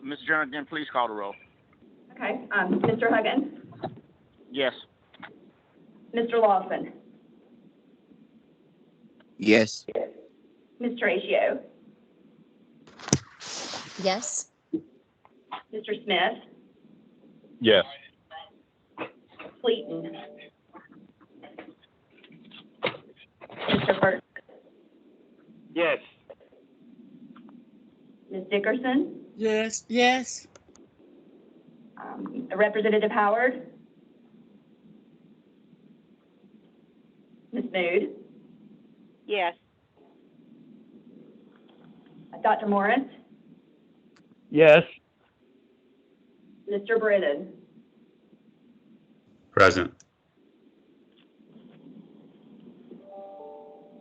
Mr. Jernigan, please call the roll. Okay, Mr. Huggins, Yes. Mr. Lawson, Yes. Ms. Ratio, Yes. Mr. Smith, Yes. Fleeton, Mr. Burton, Yes. Ms. Dickerson, Yes. Yes. Representative Howard, Ms. Mood, Yes. Dr. Morris, Yes. Mr. Brennan. Present.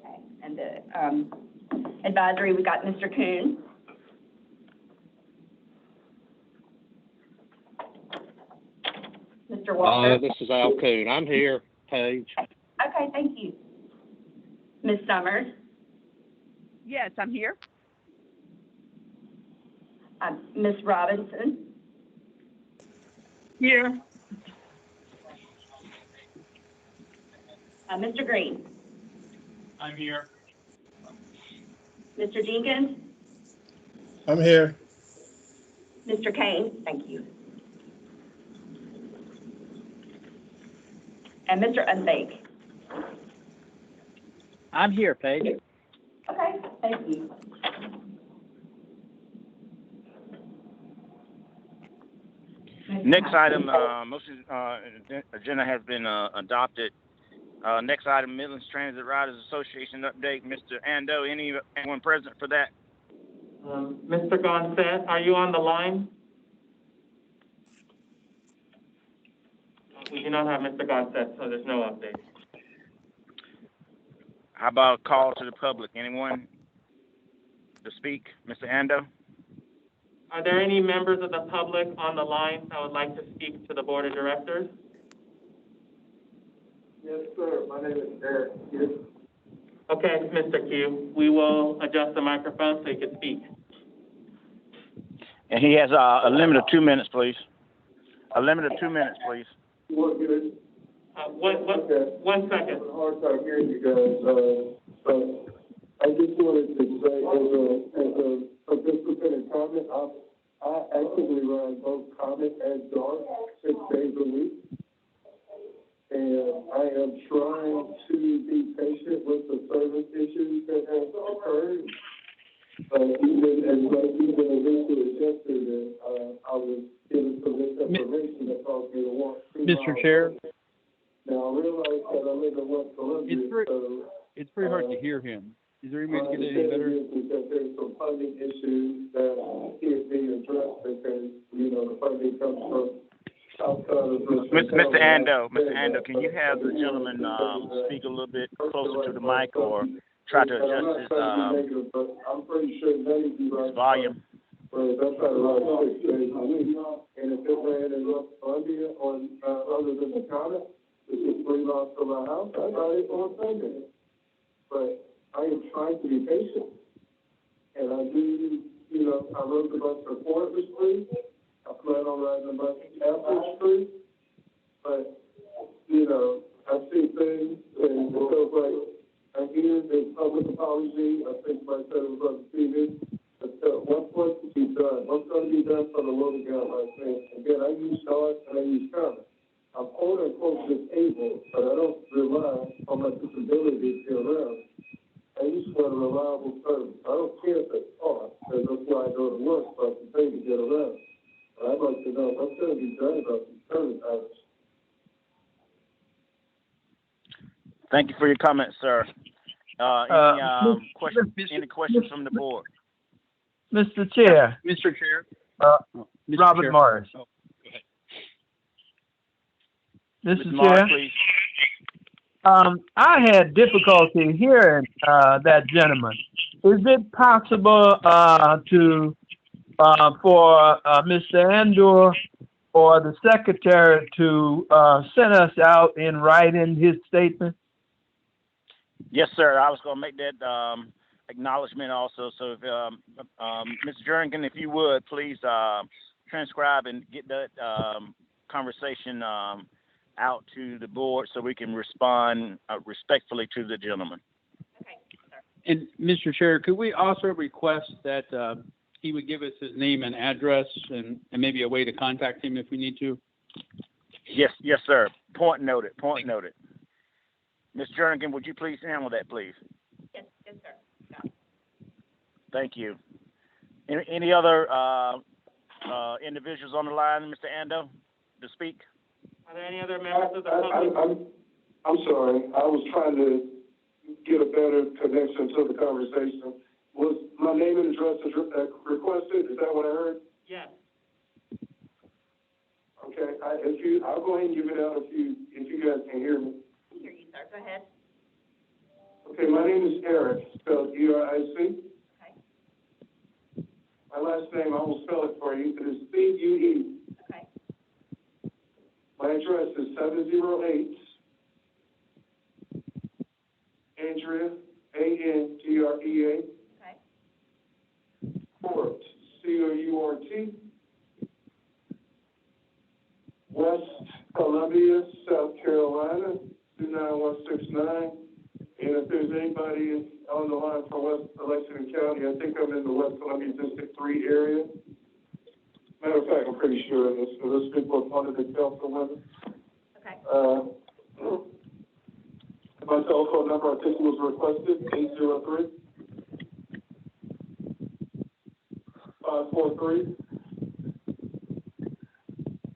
Okay, and the advisory, we got Mr. Kuhn. Mr. Walker. This is Al Coon. I'm here, Paige. Okay, thank you. Ms. Summers, Yes, I'm here. Ms. Robinson, Here. Mr. Green, I'm here. Mr. Jenkins, I'm here. Mr. Kane, thank you. And Mr. Unbake. I'm here, Paige. Okay, thank you. Next item, motion agenda has been adopted. Next item, Midlands Transit Riders Association update. Mr. Ando, anyone present for that? Mr. Gonset, are you on the line? We do not have Mr. Gonset, so there's no update. How about a call to the public? Anyone to speak? Mr. Ando? Are there any members of the public on the line that would like to speak to the board of directors? Yes, sir. My name is Eric. Yes. Okay, Mr. Q, we will adjust the microphone so you can speak. And he has a limit of 2 minutes, please. A limit of 2 minutes, please. What good? One second. Having a hard time hearing you guys. But I just wanted to say, as a participant in comment, I actively run both comment and dark 6 days a week. And I am trying to be patient with the service issues that have occurred. Even as eventually yesterday, I was given some misinformation that caused me to walk 2 miles. Mr. Chair? Now, I realize that I live in West Columbia, It's pretty hard to hear him. Is there any way to get it any my better? understanding is that there's some funding issues that can't be addressed because, the funding comes from outside of the. Mr. Ando, can you have the gentleman speak a little bit closer to the mic or try to adjust his I'm pretty sure maybe his volume? But that's how it runs 6 days a week. And if it ran in West Columbia on, other than the comment, which is 3 miles from my house, I'd ride it on Sunday. But I am trying to be patient. And I do, I rode the bus for Portland Street. I plan on riding the bus after Street. But, I see things and it feels like I hear the public apology. I think my said it was on TV. But what's going to be done? What's going to be done for the loading gun like this? Again, I use stars and I use comments. I'm quote unquote disabled, but I don't rely on my disability to get around. I just want a reliable service. I don't care if it's hard, because that's why I go to work, so I can pay to get around. But I'd like to know what's going to be done about these service hours. Thank you for your comments, sir. Any questions from the board? Mr. Chair. Mr. Chair? Mr. Robert Chair. Morris. Oh, go ahead. Mr. Morris, Chair, please. I had difficulty hearing that gentleman. Is it possible for Mr. Andor or the secretary to send us out in writing his statement? Yes, sir. I was going to make that acknowledgement also. So if, Mr. Jernigan, if you would, please transcribe and get that conversation out to the board so we can respond respectfully to the gentleman. Okay, sir. And Mr. Chair, could we also request that he would give us his name and address and maybe a way to contact him if we need to? Yes, sir. Point noted. Ms. Jernigan, would you please handle that, please? Yes, sir. Got it. Thank you. Any other individuals on the line, Mr. Ando, to speak? Are there any other members of the public? I'm sorry, I was trying to get a better connection to the conversation. Was my name and address requested? Is that what I heard? Yes. Okay, I'll go ahead and give it out if you guys can hear me. I hear you, sir. Go ahead. Okay, my name is Eric, spelled E-R-I-C. Okay. My last name, I will spell it for you. It is C-U-E. Okay. My address is 708 Andrea, A-N-D-R-E-A. Okay. Court, C-O-U-R-T. West Columbia, South Carolina, 29169. And if there's anybody on the line from West Lexington County, I think I'm in the West Columbia District 3 area. Matter of fact, I'm pretty sure this people are part of the councilwomen. Okay. My telephone number, I think was requested, 803 543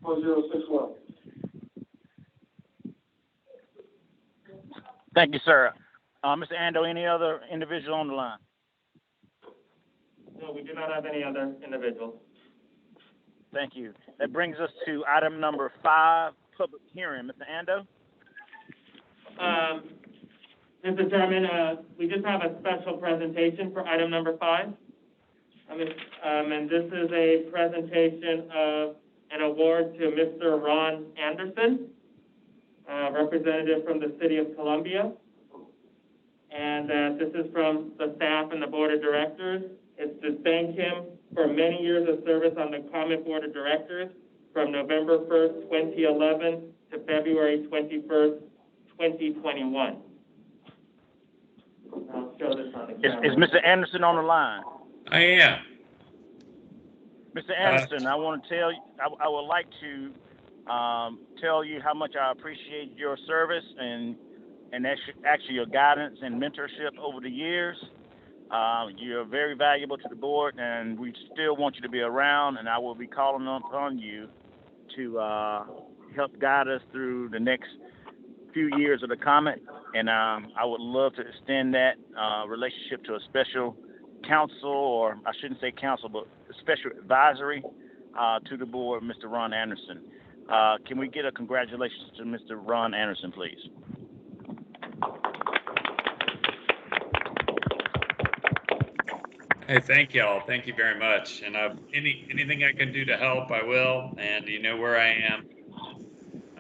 1061. Thank you, sir. Mr. Ando, any other individual on the line? No, we do not have any other individuals. Thank you. That brings us to item number 5, public hearing. Mr. Ando? Mr. Chairman, we just have a special presentation for item number 5. And this is a presentation of an award to Mr. Ron Anderson, representative from the City of Columbia. And this is from the staff and the Board of Directors. It's to thank him for many years of service on the Common Board of Directors from November 1st, 2011 to February 21st, 2021. I'll show this on the camera. Is Mr. Anderson on the line? I am. Mr. Anderson, I want to tell you, I would like to tell you how much I appreciate your service and actually your guidance and mentorship over the years. You're very valuable to the board, and we still want you to be around, and I will be calling upon you to help guide us through the next few years of the Comet, and I would love to extend that relationship to a special counsel, or I shouldn't say counsel, but a special advisory to the board, Mr. Ron Anderson. Can we get a congratulations to Mr. Ron Anderson, please? Hey, thank y'all. Thank you very much. And anything I can do to help, I will. And you know where I am.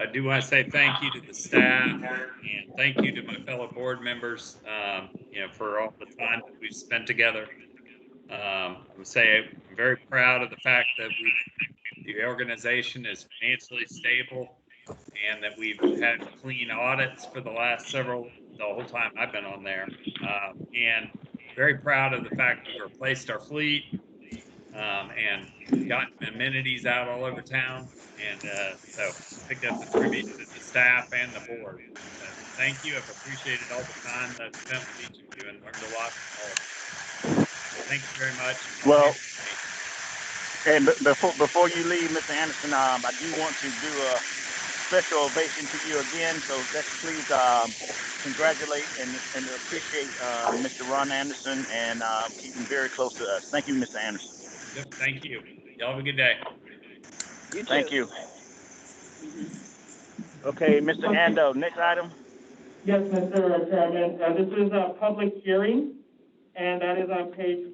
I do want to say thank you to the staff and thank you to my fellow board members, for all the time that we've spent together. I would say I'm very proud of the fact that the organization is financially stable and that we've had clean audits for the whole time I've been on there. And very proud of the fact we've replaced our fleet and gotten amenities out all over town. And so I think that's a tribute to the staff and the board. Thank you. I've appreciated all the time that I've spent with each of you and learned a lot from all of you. Thank you very much. Well, and before you leave, Mr. Anderson, I do want to do a special ovation to you again. So let's please congratulate and appreciate Mr. Ron Anderson and keep him very close to us. Thank you, Mr. Anderson. Yep, thank you. Y'all have a good day. You too. Thank you. Okay, Mr. Ando, next item. Yes, Mr. Chairman. This is a public hearing, and that is on page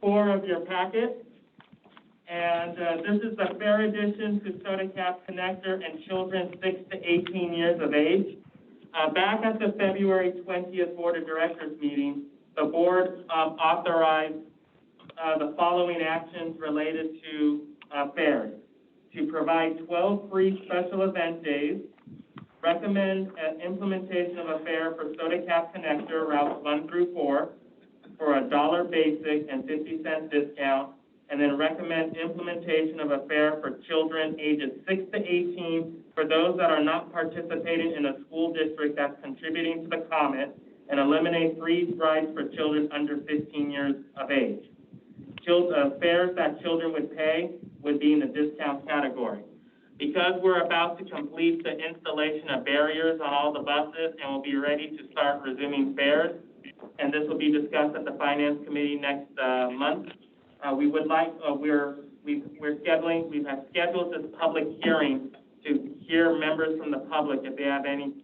4 of your packet. And this is the fare addition to Soda Cap Connector and children 6 to 18 years of age. Back at the February 20th Board of Directors meeting, the board authorized the following actions related to fares. To provide 12 free special event days, recommend implementation of a fare for Soda Cap Connector routes 1 through 4 for $1 basic and 50-cent discount, and then recommend implementation of a fare for children ages 6 to 18 for those that are not participating in a school district that's contributing to the comment, and eliminate free rides for children under 15 years of age. Fares that children would pay would be in the discount category. Because we're about to complete the installation of barriers on all the buses and we'll be ready to start resuming fares, and this will be discussed at the Finance Committee next month, we have scheduled this public hearing to hear members from the public if they have any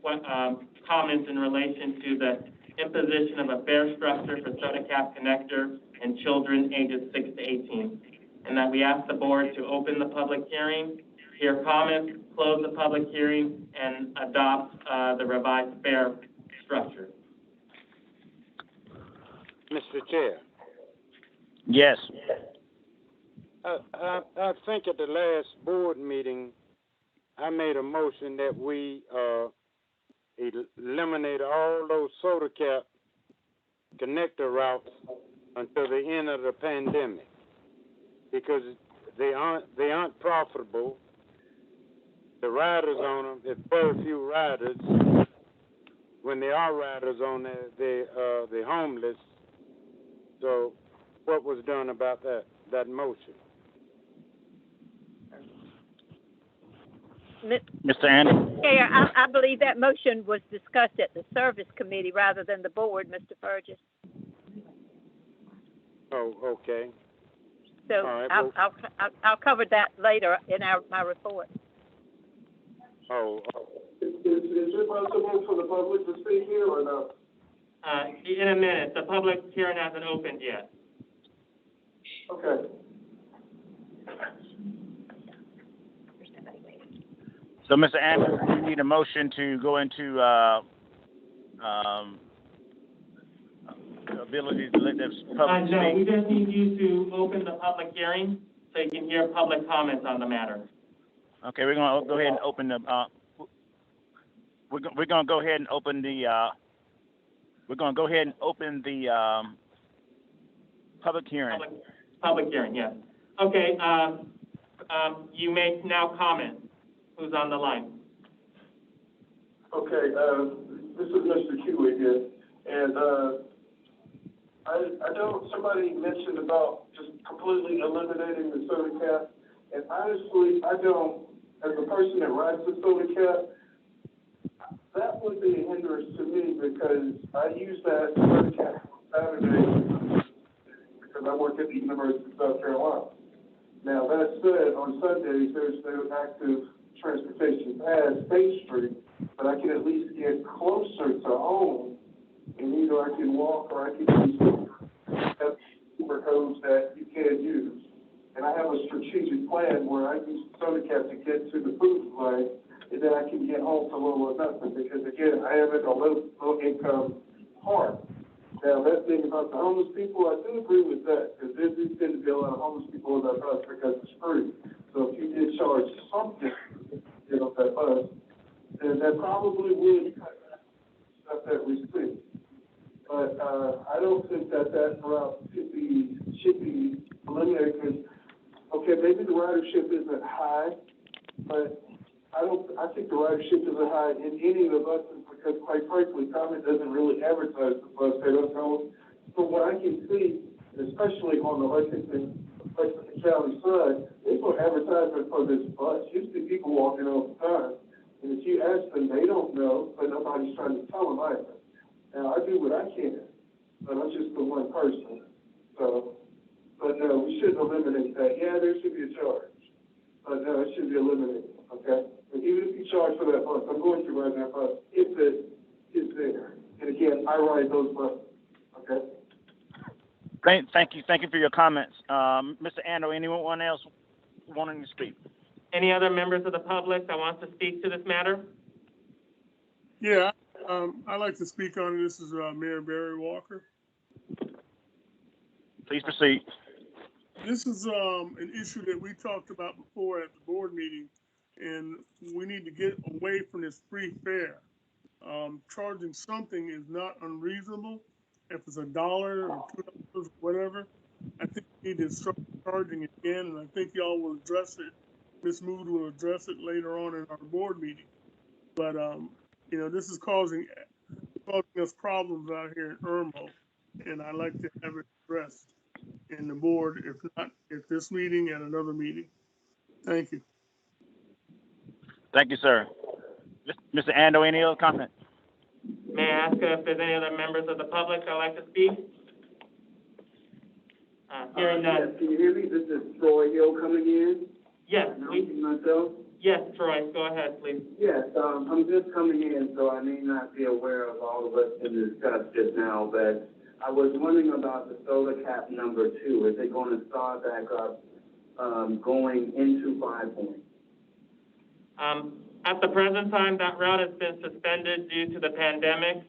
comments in relation to the imposition of a fare structure for Soda Cap Connector and children ages 6 to 18. And that we ask the board to open the public hearing, hear comments, close the public hearing, and adopt the revised fare structure. Mr. Chair. Yes. I think at the last board meeting, I made a motion that we eliminate all those Soda Cap Connector routes until the end of the pandemic, because they aren't profitable. The riders on them, there's very few riders. When there are riders on there, they're homeless. So what was done about that motion? Mr. Anderson? Chair, I believe that motion was discussed at the Service Committee rather than the board, Mr. Burgess. Oh, okay. So All right, I'll cover that later in my report. Oh. Is it possible for the public to speak here or no? In a minute. The public hearing hasn't opened yet. Okay. So, Mr. Anderson, you need a motion to go into ability to let the public speak? No, we just need you to open the public hearing so you can hear public comments on the matter. Okay, we're going to go ahead and open the. We're going to go ahead and open the. We're going to go ahead and open the public hearing. Public hearing, yes. Okay. You may now comment. Who's on the line? Okay, this is Mr. Kiwi here, and I know somebody mentioned about just completely eliminating the Soda Cap, and honestly, I don't, as a person that rides the Soda Cap, that would be a hindrance to me because I use that Soda Cap on Saturday because I work at the University of South Carolina. Now, that said, on Sundays, there's no active transportation past State Street, but I can at least get closer to home, and either I can walk or I can use super codes that you can use. And I have a strategic plan where I use Soda Cap to get to the food line, and then I can get home for little or nothing, because again, I am in a low income part. Now, that thing about the homeless people, I do agree with that, because there do tend to be a lot of homeless people on that bus because it's free. So if you did charge something, that bus, then that probably would cut stuff that we see. But I don't think that route should be eliminated because, okay, maybe the ridership isn't high, but I think the ridership isn't high in any of the buses because, quite frankly, Comment doesn't really advertise the bus. They don't know. From what I can see, especially on the Lexington County side, there's no advertisement for this bus. You see people walking all the time, and if you ask them, they don't know, but nobody's trying to tell them either. Now, I do what I can, but I'm just the one person. So, but no, we shouldn't eliminate that. Yeah, there should be a charge, but no, it should be eliminated, okay? And even if you charge for that bus, I'm going to ride that bus if it is there. And again, I ride those buses, okay? Thank you for your comments. Mr. Ando, anyone else wanting to speak? Any other members of the public that wants to speak to this matter? Yeah, I'd like to speak on it. This is Mayor Barry Walker. Please proceed. This is an issue that we talked about before at the board meeting, and we need to get away from this free fare. Charging something is not unreasonable. If it's $1 or $2, whatever, I think we need to start charging again, and I think y'all will address it. Ms. Mood will address it later on in our board meeting. But you know, this is causing us problems out here in Irmo, and I'd like to have it addressed in the board, if not at this meeting, at another meeting. Thank you. Thank you, sir. Mr. Ando, any other comment? May I ask if there's any other members of the public that would like to speak? Hearing none. Yes, can you hear me? This is Troy Hill coming in. Yes, Announcing myself. yes, Troy, go ahead, please. Yes, I'm just coming in, so I may not be aware of all of what's been discussed just now, but I was wondering about the soda cap number 2. Is it going to start back up going into 5 Point? At the present time, that route has been suspended due to the pandemic,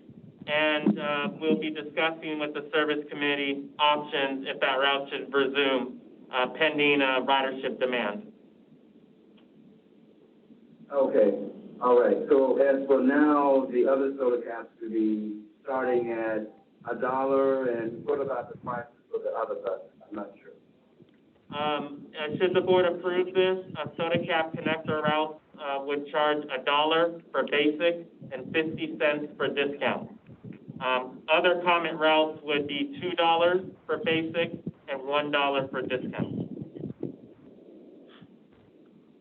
and we'll be discussing with the service committee options if that route should resume, pending ridership demand. Okay, all right. So as for now, the other soda caps to be starting at $1, and what about the prices for the other buses? I'm not sure. Should the board approve this, a soda cap connector route would charge $1 for basic and 50 cents for discount. Other comment routes would be $2 for basic and $1 for discount.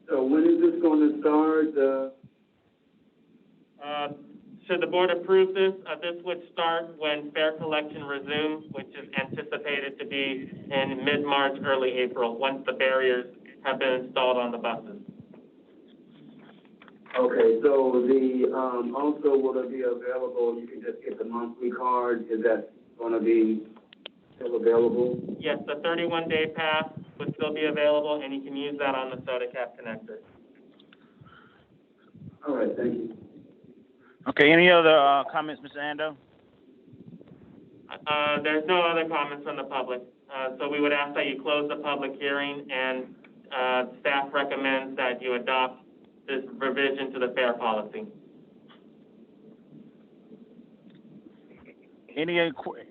So when is this going to start? Should the board approve this, this would start when fare collection resumes, which is anticipated to be in mid-March, early April, once the barriers have been installed on the buses. Okay, so the also will it be available? You can just get the monthly card. Is that going to be still available? Yes, the 31-day pass would still be available, and you can use that on the soda cap connector. All right, thank you. Okay, any other comments, Mr. Ando? There's no other comments from the public. So we would ask that you close the public hearing, and staff recommends that you adopt this revision to the fare policy.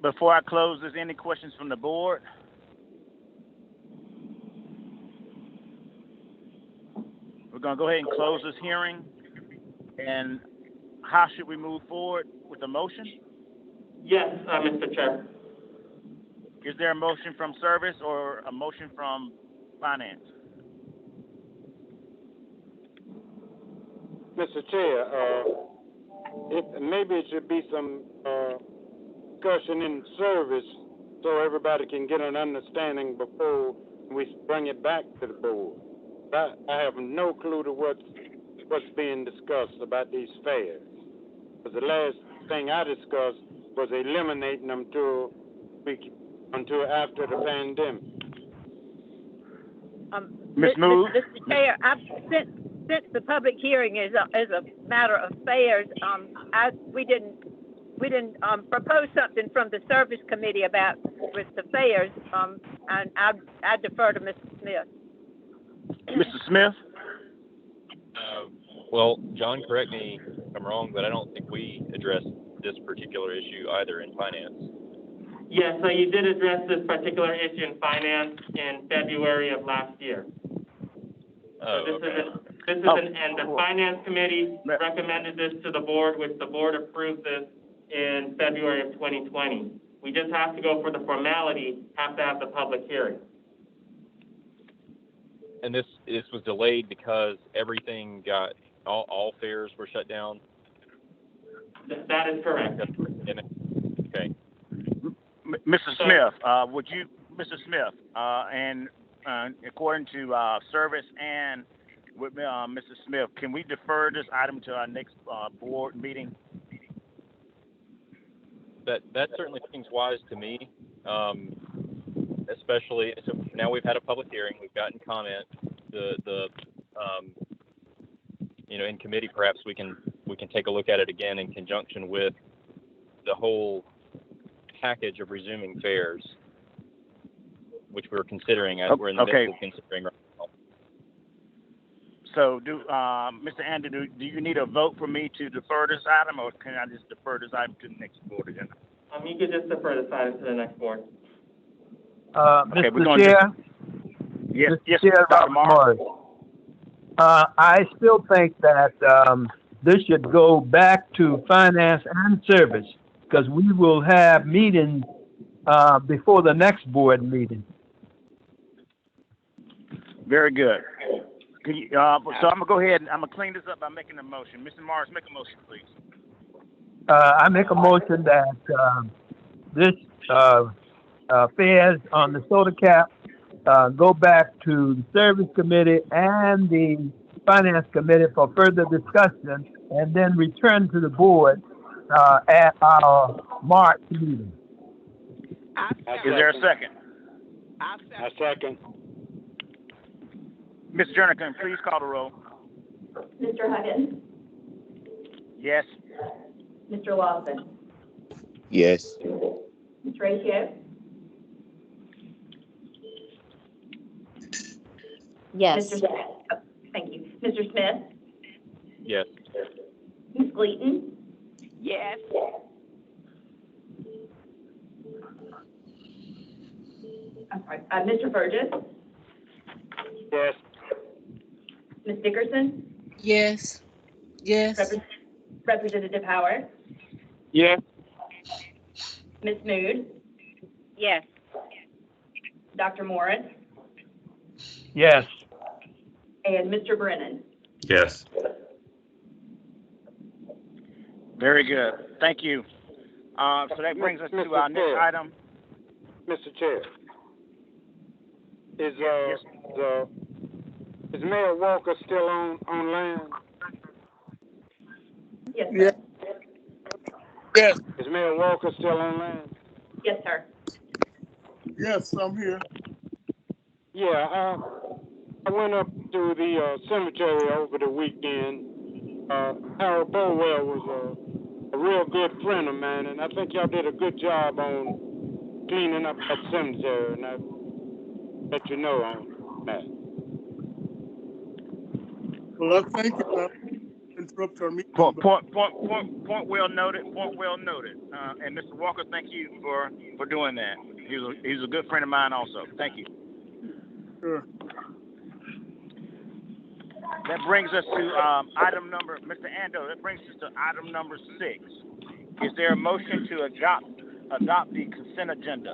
Before I close this, any questions from the board? We're going to go ahead and close this hearing. And how should we move forward with the motion? Yes, Mr. Chair. Is there a motion from service or a motion from finance? Mr. Chair, maybe it should be some discussion in service so everybody can get an understanding before we bring it back to the board. I have no clue to what's being discussed about these fares. Because the last thing I discussed was eliminating them until after the pandemic. Ms. Mood? Mr. Chair, since the public hearing is a matter of fares, we didn't propose something from the service committee with the fares, and I defer to Mr. Smith. Mr. Smith? Well, John, correct me if I'm wrong, but I don't think we addressed this particular issue either in finance. Yes, so you did address this particular issue in finance in February of last year. Oh, so and the finance committee recommended this to the board, which the board approved this in February of 2020. We just have to go for the formality, have to have the public hearing. And this was delayed because everything got, all fares were shut down? That is correct. Okay. Mr. Smith, Mr. Smith, and according to service and with Mr. Smith, can we defer this item to our next board meeting? That certainly seems wise to me, especially, so now we've had a public hearing, we've gotten comment. in committee, perhaps we can take a look at it again in conjunction with the whole package of resuming fares, which we're considering as we're in the midst of considering right now. So, Mr. Andrew, do you need a vote for me to defer this item, or can I just defer this item to the next board agenda? You could just defer this item to the next board. Mr. Chair? Yes, Mr. yes, Chair, Dr. Morris. I still think that this should go back to finance and service, because we will have meetings before the next board meeting. Very good. Can you, so I'm gonna go ahead and I'm gonna clean this up by making a motion. Mr. Morris, make a motion, please. I make a motion that this fares on the soda cap go back to the service committee and the finance committee for further discussion, and then return to the board at our March meeting. Is there a second? I second. Ms. Jernigan, please call the roll. Mr. Huggins, Yes. Mr. Lawson, Yes. Ms. Ratio, Yes. Mr. Smith. Oh, thank you. Mr. Smith, Yes. Ms. Gleaton, Yes. I'm sorry, Mr. Burgess, Yes. Ms. Dickerson, Yes. Yes. Representative Howard, Yes. Ms. Mood, Yes. Dr. Morris, Yes. and Mr. Brennan. Yes. Very good. Thank you. So that brings us to our next item. Mr. Chair. Is Yes. Is Mayor Walker still online? Yes, sir. Yeah. Yes. Is Mayor Walker still online? Yes, sir. Yes, I'm here. Yeah, I went up to the cemetery over the weekend. Harold Bowell was a real good friend of mine, and I think y'all did a good job on cleaning up that cemetery, and I let you know on that. Well, I thank you. Interrupt our meeting. Point well noted. Point well noted. And Mr. Walker, thank you for doing that. He's a good friend of mine also. Thank you. Sure. That brings us to item number, Mr. Ando, that brings us to item number 6. Is there a motion to adopt the consent agenda?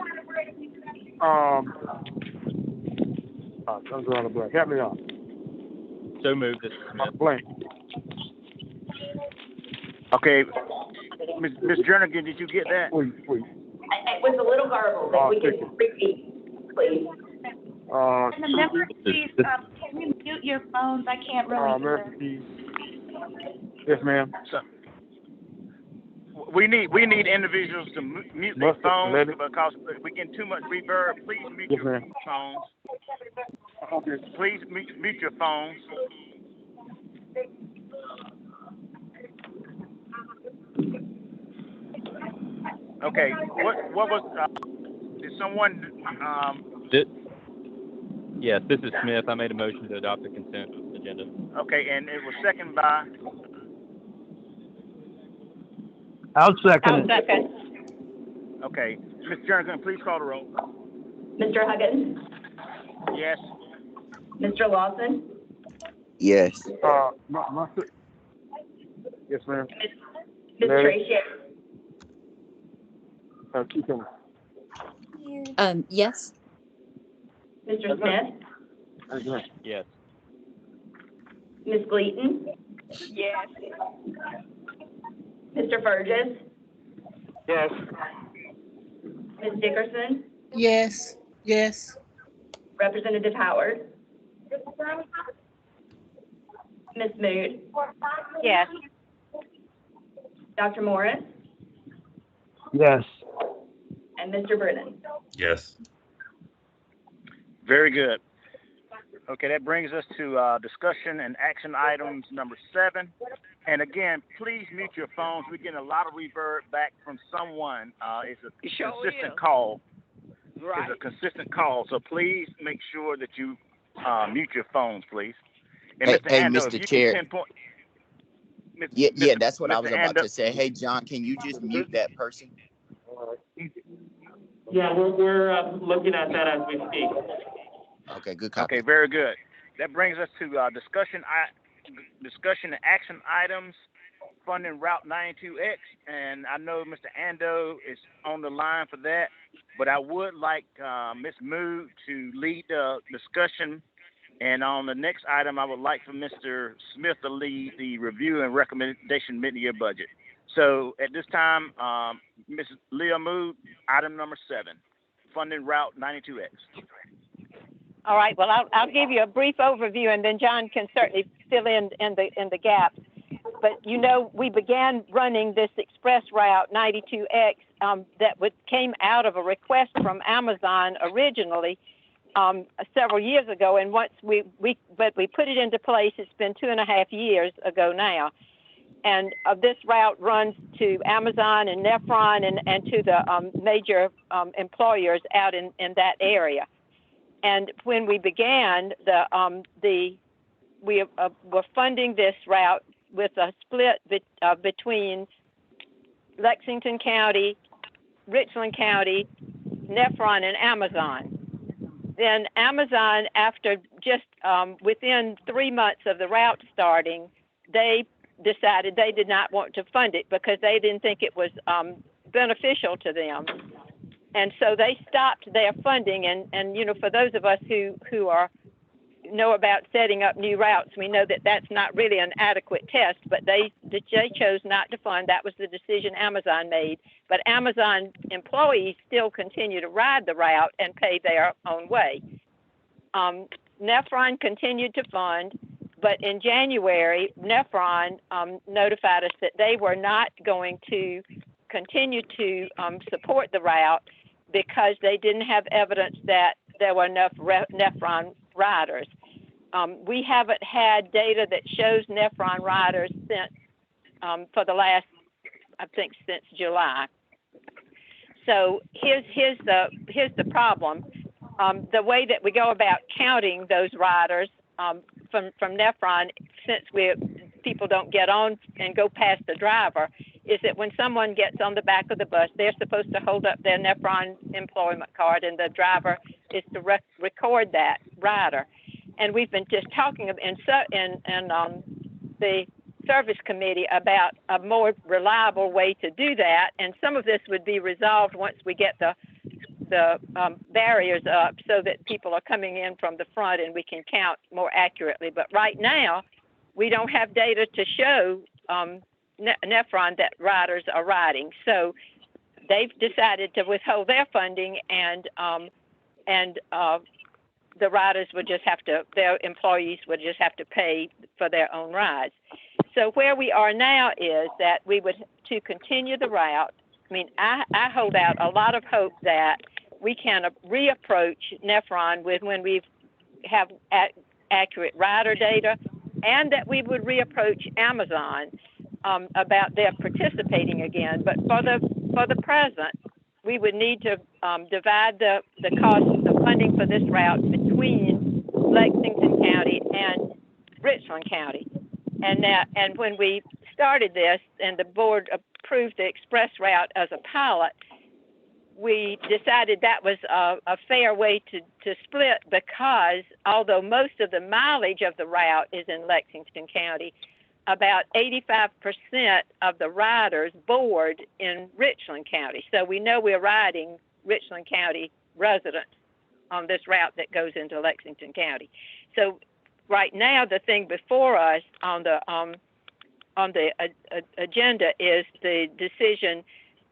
I'm drawing a blank. Help me out. So moved, Mr. Smith. Blank. Okay. Ms. Jernigan, did you get that? Please. It was a little garbled, if we can repeat, please. And the members, please, can you mute your phones? I can't really hear. Yes, ma'am. So, we need individuals to mute their phones because we get too much reverb. Please mute your phones. Okay. Please mute your phones. Okay. What was? Did someone? Yes, this is Smith. I made a motion to adopt the consent agenda. Okay, and it was seconded by? I'll second it. Okay. Ms. Jernigan, please call the roll. Mr. Huggins, Yes. Mr. Lawson, Yes. Yes, ma'am. Ms. Ratio, Keep going. Yes. Mr. Smith, Yes. Ms. Gleaton, Yes. Mr. Burgess, Yes. Ms. Dickerson, Yes. Yes. Representative Howard, Ms. Mood, Yes. Dr. Morris, Yes. and Mr. Brennan. Yes. Very good. Okay, that brings us to discussion and action items number 7. And again, please mute your phones. We're getting a lot of reverb back from someone. It's a consistent call. Right. It's a consistent call. So please make sure that you mute your phones, please. And Hey, Mr. hey, Ando, if Mr. you Chair. can pinpoint. Yeah, that's what I was Mr. about Ando, to say. Hey, John, can you just mute that person? Yeah, we're looking at that as we speak. Okay, good copy. Okay, very good. That brings us to discussion and action items, funding Route 92X. And I know Mr. Ando is on the line for that, but I would like Ms. Mood to lead the discussion. And on the next item, I would like for Mr. Smith to lead the review and recommendation mid-year budget. So at this time, Ms. Leah Mood, item number 7, funding Route 92X. All right. Well, I'll give you a brief overview, and then John can certainly fill in the gaps. But you know, we began running this express route 92X came out of a request from Amazon originally several years ago, and once we put it into place. It's been 2.5 years ago now, and this route runs to Amazon and Nephron and to the major employers out in that area. And when we began, we were funding this route with a split between Lexington County, Richland County, Nephron, and Amazon. Then Amazon, after just within 3 months of the route starting, they decided they did not want to fund it because they didn't think it was beneficial to them. And so they stopped their funding. And you know, for those of us who know about setting up new routes, we know that that's not really an adequate test, but they chose not to fund. That was the decision Amazon made. But Amazon employees still continue to ride the route and pay their own way. Nephron continued to fund, but in January, Nephron notified us that they were not going to continue to support the route because they didn't have evidence that there were enough Nephron riders. We haven't had data that shows Nephron riders since for the last, I think, since July. So here's the problem. The way that we go about counting those riders from Nephron, since people don't get on and go past the driver, is that when someone gets on the back of the bus, they're supposed to hold up their Nephron employment card, and the driver is to record that rider. And we've been just talking in the service committee about a more reliable way to do that, and some of this would be resolved once we get the barriers up so that people are coming in from the front and we can count more accurately. But right now, we don't have data to show Nephron that riders are riding. So they've decided to withhold their funding, and the riders would just have to, their employees would just have to pay for their own rides. So where we are now is that we would, to continue the route, I mean, I hold out a lot of hope that we can reapproach Nephron when we have accurate rider data, and that we would reapproach Amazon about their participating again. But for the present, we would need to divide the cost of funding for this route between Lexington County and Richland County. And when we started this and the board approved the express route as a pilot, we decided that was a fair way to split, because although most of the mileage of the route is in Lexington County, about 85% of the riders board in Richland County. So we know we're riding Richland County residents on this route that goes into Lexington County. So right now, the thing before us on the agenda is the decision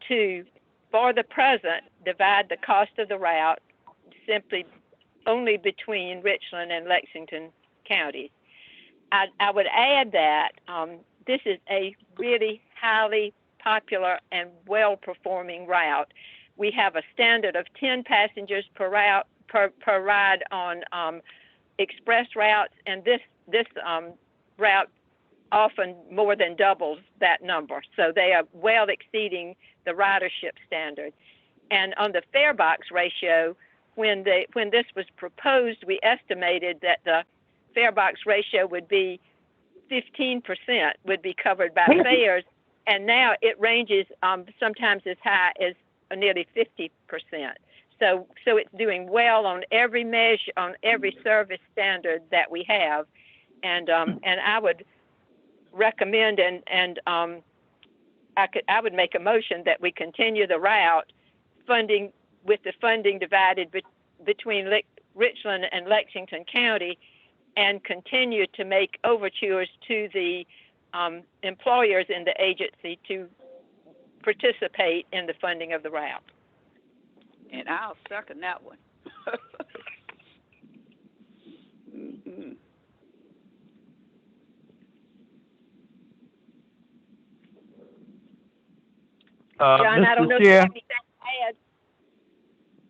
to, for the present, divide the cost of the route simply only between Richland and Lexington counties. I would add that this is a really highly popular and well-performing route. We have a standard of 10 passengers per ride on express routes, and this route often more than doubles that number. So they are well exceeding the ridership standard. And on the fare box ratio, when this was proposed, we estimated that the fare box ratio would be 15% would be covered by fares, and now it ranges sometimes as high as nearly 50%. So it's doing well on every measure, on every service standard that we have, and I would recommend and I would make a motion that we continue the route funding with the funding divided between Richland and Lexington County, and continue to make overtures to the employers in the agency to participate in the funding of the route. And I'll second that one. Mm-hmm. John, I don't know if you have anything to add.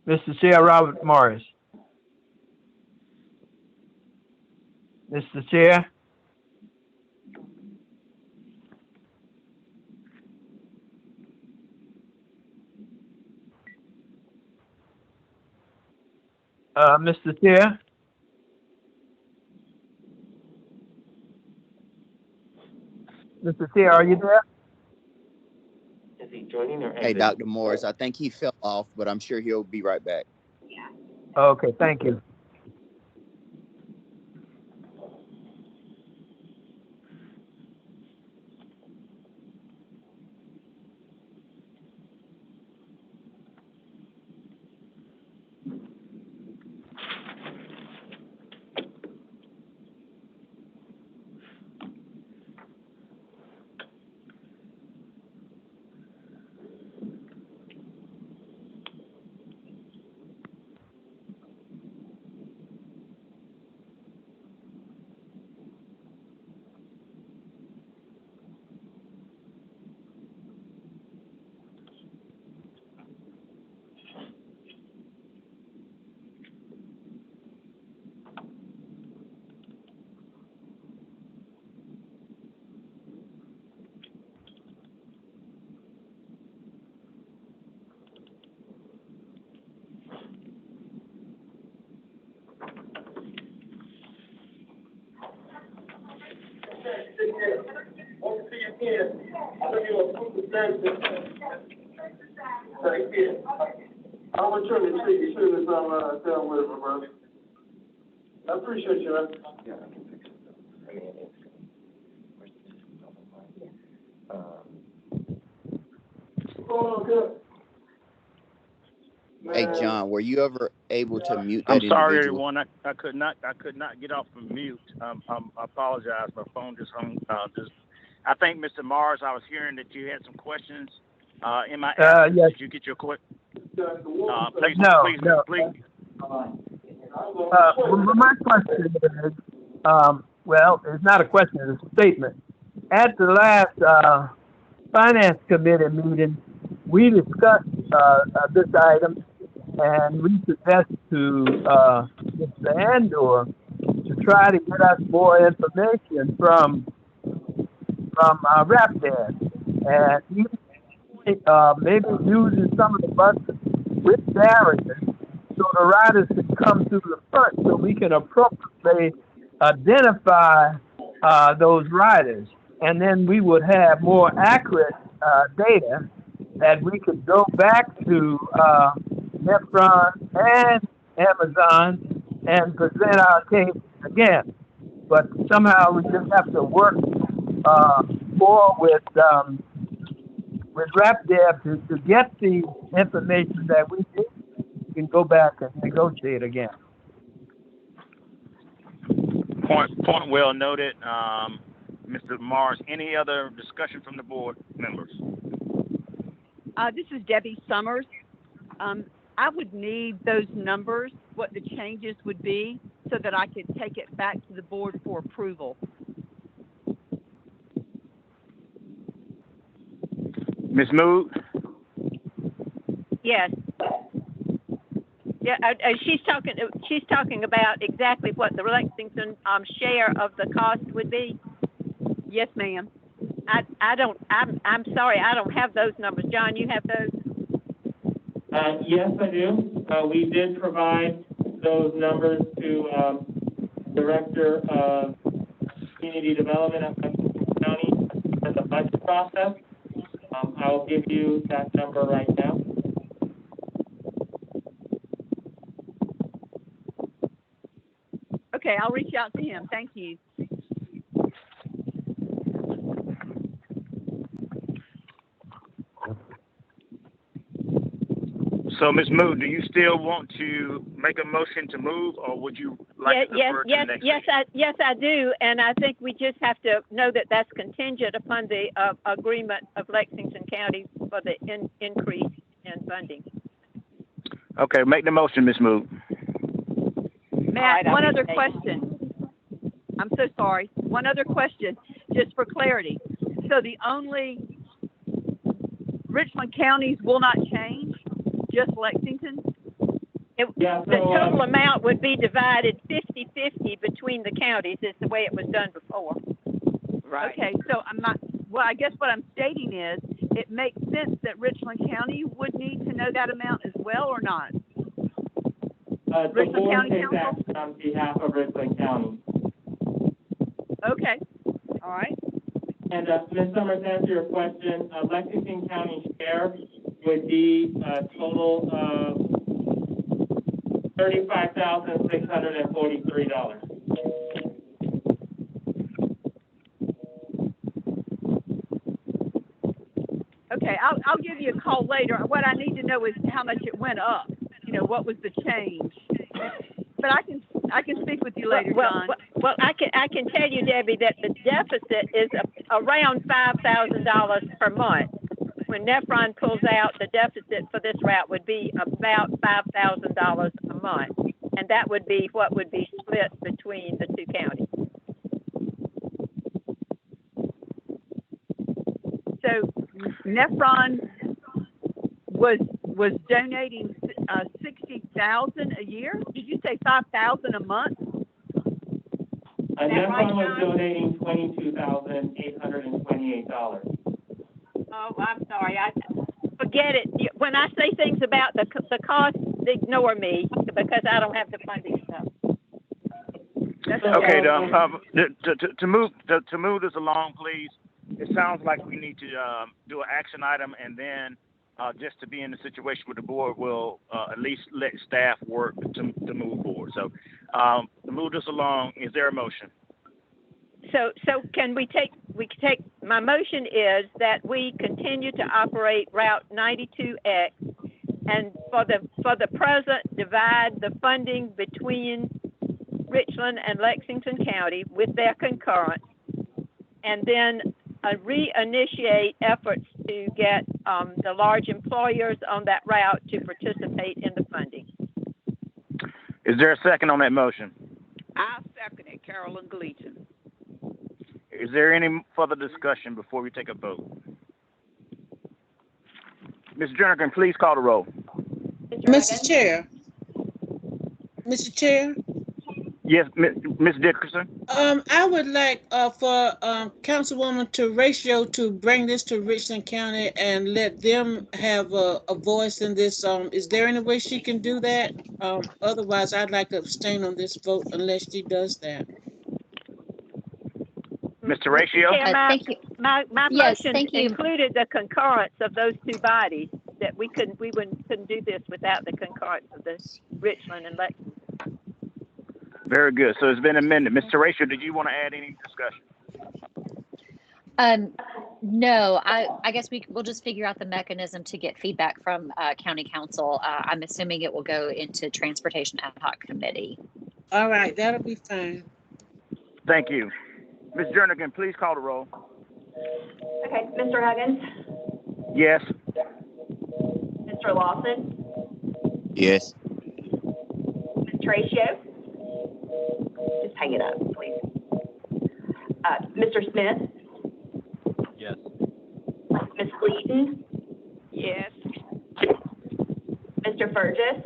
Mr. Chair, Robert Morris. Mr. Chair. Mr. Chair. Mr. Chair, are you there? Is he joining or? Hey, Dr. Morris, I think he fell off, but I'm sure he'll be right back. Okay, thank you. I'll return the treat as soon as I'm done with it, brother. I appreciate you, man. Yeah, I can fix it. Hey, John, were you ever able to mute that I'm sorry, individual? everyone. I could not get off of mute. I apologize. My phone just hung. I think, Mr. Mars, I was hearing that you had some questions. In my absence, yes. Did you get your question? No. Please. My question is, well, it's not a question, it's a statement. At the last Finance Committee meeting, we discussed this item, and we suggest to Mr. Andor to try to get us more information from RapDad, and maybe using some of the buses with barriers so the riders can come through the front so we can appropriately identify those riders. And then we would have more accurate data that we could go back to Nephron and Amazon and present our case again. But somehow we just have to work more with RapDev to get the information that we need. We can go back and negotiate again. Point well noted, Mr. Mars. Any other discussion from the board members? This is Debbie Summers. I would need those numbers, what the changes would be, so that I could take it back to the board for approval. Ms. Mood? Yes. Yeah, she's talking about exactly what the Lexington share of the cost would be. Yes, ma'am. I'm sorry, I don't have those numbers. John, you have those? Yes, I do. We did provide those numbers to Director of Community Development at Lexington County for the budget process. I will give you that number right now. Okay, I'll reach out to him. Thank you. So, Ms. Moon, do you still want to make a motion to move, or would you like to defer to the next meeting? Yes, I do, and I think we just have to know that that's contingent upon the agreement of Lexington County for the increase in funding. Okay, make the motion, Ms. Moon. Matt, one other question. I'm so sorry. One other question, just for clarity. So the only Richland counties will not change, just Lexington? The total amount would be divided 50-50 between the counties. Is the way it was done before. Right. Okay, so I guess what I'm stating is, it makes sense that Richland County would need to know that amount as well, or not? The Richland board County takes Council? action on behalf of Richland County. Okay, all right. And Ms. Summers, to answer your question, Lexington County share would be a total of $35,643. Okay, I'll give you a call later. What I need to know is how much it went up. You know, what was the change? But I can speak with you later, John. Well, I can tell you, Debbie, that the deficit is around $5,000 per month. When Nephron pulls out, the deficit for this route would be about $5,000 a month, and that would be what would be split between the two counties. So Nephron was donating $60,000 a year. Did you say $5,000 a month? Nephron was donating $22,828. Oh, I'm sorry. Forget it. When I say things about the cost, ignore me because I don't have the funding stuff. Okay, to move this along, please. It sounds like we need to do an action item, and then just to be in the situation where the board will at least let staff work to move forward. So to move this along, is there a motion? So can we take my motion is that we continue to operate Route 92X, and for the present divide the funding between Richland and Lexington County with their concurrence, and then reinitiate efforts to get the large employers on that route to participate in the funding. Is there a second on that motion? I second it, Carolyn Gleason. Is there any further discussion before we take a vote? Ms. Jernigan, please call the roll. Mr. Chair. Mr. Chair? Yes, Ms. Dickerson? I would like for Councilwoman Horatio to bring this to Richland County and let them have a voice in this. Is there any way she can do that? Otherwise, I'd like to abstain on this vote unless she does that. Mr. Horatio? Thank you. My motion included the concurrence of those two bodies. That we couldn't do this without the concurrence of the Richland and Lexington. Very good. So it's been amended. Mr. Horatio, did you want to add any discussion? No, I guess we'll just figure out the mechanism to get feedback from County Council. I'm assuming it will go into Transportation Ad Hoc Committee. All right, that'll be fine. Thank you. Ms. Jernigan, please call the roll. Okay, Mr. Huggins? Yes. Mr. Lawson? Yes. Ms. Horatio? Just hang it up, please. Mr. Smith? Yes. Ms. Gleason? Yes. Mr. Fergus?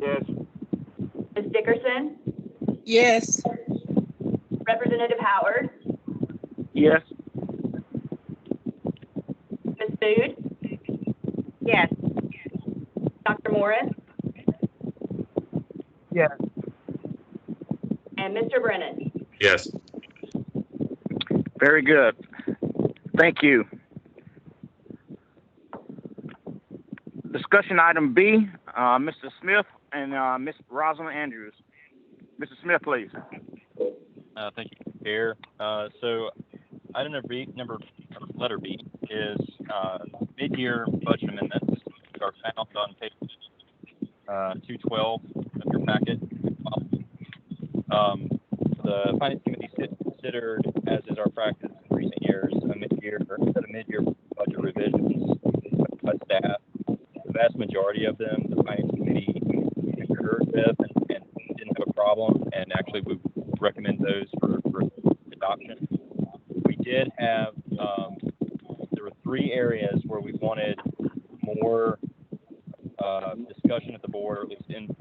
Yes. Ms. Dickerson, Yes. Representative Howard, Yes. Ms. Food, Yes. Dr. Morris, Yes. and Mr. Brennan. Yes. Very good. Thank you. Discussion item B, Mr. Smith and Ms. Rosalind Andrews. Mr. Smith, please. Thank you, Chair. So item letter B is mid-year budget amendments that are found on page 212 of your packet. The Finance Committee considered, as is our practice in recent years, a mid-year budget revisions by staff. The vast majority of them, the Finance Committee concurred with and didn't have a problem, and actually we recommend those for adoption. We did have, there were 3 areas where we wanted more discussion at the board, or at least in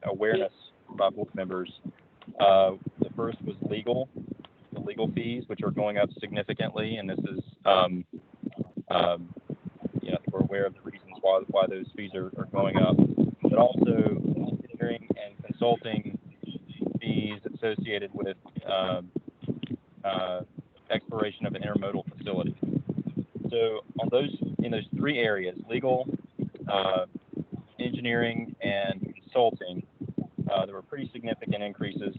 awareness by board members. The first was the legal fees, which are going up significantly, and this is, we're aware of the reasons why those fees are going up, but also engineering and consulting fees associated with exploration of an intermodal facility. So in those 3 areas, legal, engineering, and consulting, there were pretty significant increases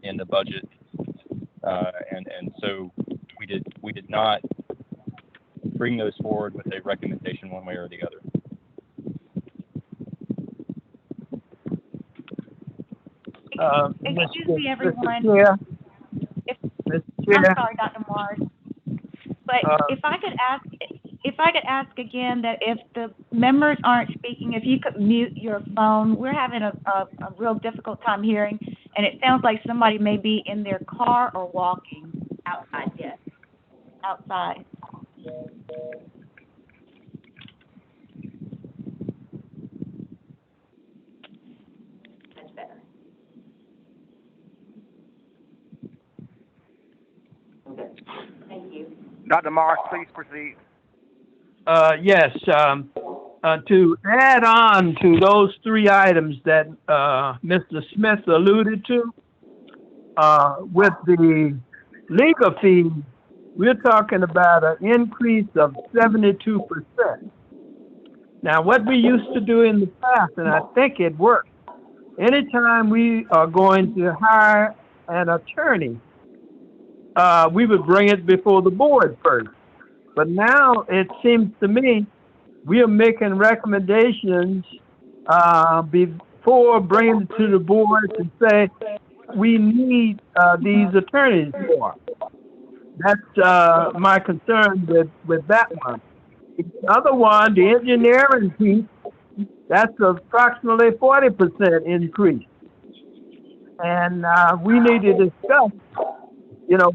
in the budget, and so we did not bring those forward with a recommendation one way or the other. Excuse me, everyone. Yeah. I'm sorry, Dr. Morris, but if I could ask again that if the members aren't speaking, if you could mute your phone. We're having a real difficult time hearing, and it sounds like somebody may be in their car or walking. Outside, yes. Outside. That's better. Okay. Thank you. Dr. Morris, please proceed. Yes, to add on to those 3 items that Mr. Smith alluded to, with the legal fees, we're talking about an increase of 72%. Now, what we used to do in the past, and I think it worked, anytime we are going to hire an attorney, we would bring it before the board first. But now it seems to me we are making recommendations before bringing it to the board to say we need these attorneys more. That's my concern with that one. The other one, the engineering piece, that's approximately 40% increase. And we need to discuss,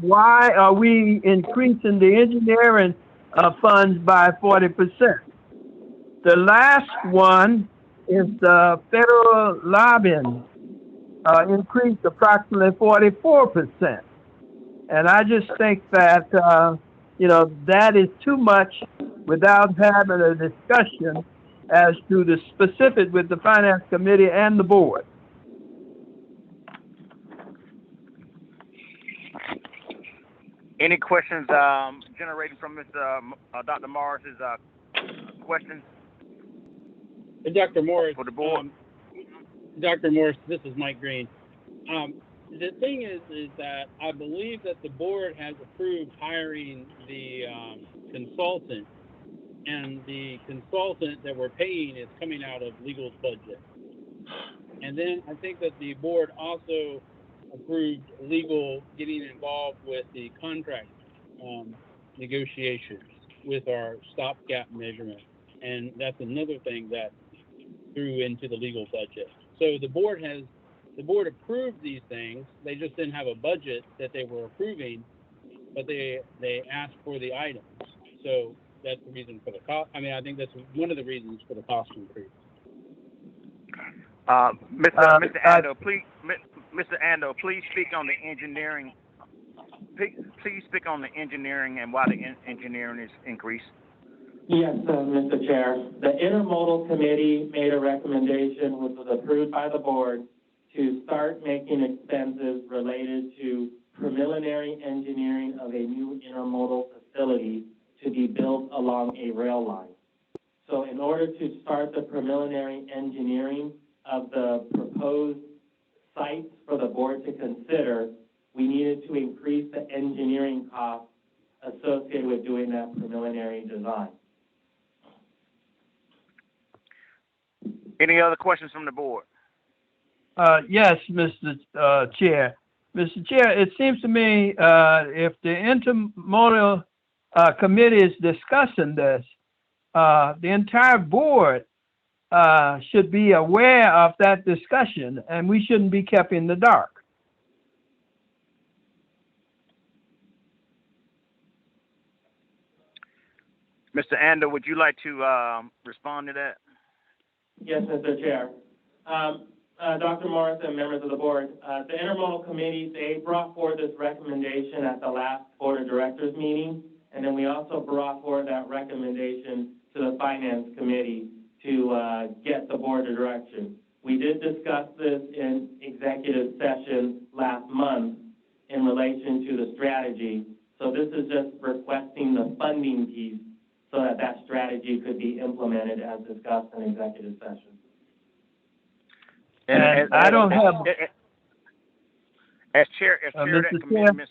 why are we increasing the engineering funds by 40%? The last one is the federal lobbying increased approximately 44%. And I just think that, that is too much without having a discussion as to the specifics with the Finance Committee and the board. Any questions generated from Dr. Morris's questions? Dr. Morris, for the board? Dr. Morris, this is Mike Green. The thing is that I believe that the board has approved hiring the consultant, and the consultant that we're paying is coming out of legal's budget. And then I think that the board also approved legal getting involved with the contract negotiations with our stopgap measurement. And that's another thing that threw into the legal budget. So the board approved these things. They just didn't have a budget that they were approving, but they asked for the items. So that's the reason for the cost. I mean, I think that's one of the reasons for the cost increase. Mr. Ando, please, Mr. Ando, please speak on the engineering. Please speak on the engineering and why the engineering is increased. Yes, Mr. Chair. The Intermodal Committee made a recommendation, which was approved by the board, to start making expenses related to preliminary engineering of a new intermodal facility to be built along a rail line. So in order to start the preliminary engineering of the proposed sites for the board to consider, we needed to increase the engineering costs associated with doing that preliminary design. Any other questions from the board? Yes, Mr. Chair. Mr. Chair, it seems to me if the intermodal committee is discussing this, the entire board should be aware of that discussion, and we shouldn't be kept in the dark. Mr. Ando, would you like to respond to that? Yes, Mr. Chair. Dr. Morris and members of the board, the Intermodal Committee, they brought forward this recommendation at the last Board of Directors meeting, and then we also brought forward that recommendation to the Finance Committee to get the board of direction. We did discuss this in executive session last month in relation to the strategy, so this is just requesting the funding piece so that that strategy could be implemented as discussed in executive session. And I don't have... As chair of that committee,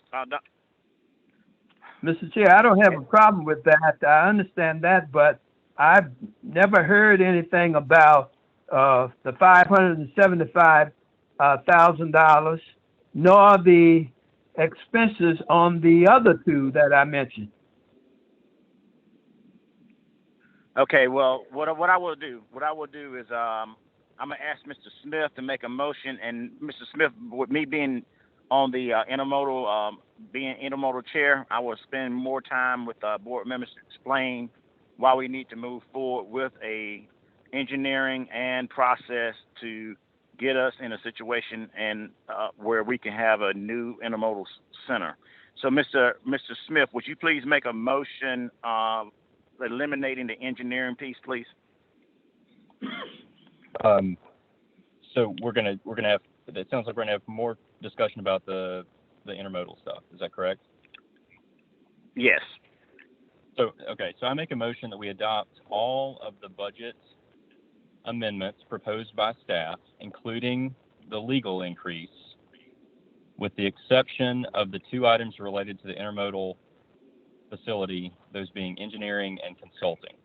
Mr. Chair, I don't have a problem with that. I understand that, but I've never heard anything about the $575,000, nor the expenses on the other two that I mentioned. Okay, well, what I will do is I'm gonna ask Mr. Smith to make a motion, and Mr. Smith, with me being on the intermodal chair, I will spend more time with board members to explain why we need to move forward with a engineering and process to get us in a situation and where we can have a new intermodal center. So, Mr. Smith, would you please make a motion eliminating the engineering piece, please? So we're gonna have. It sounds like we're gonna have more discussion about the intermodal stuff. Is that correct? Yes. So okay. So I make a motion that we adopt all of the budget amendments proposed by staff, including the legal increase, with the exception of the two items related to the intermodal facility, those being engineering and consulting.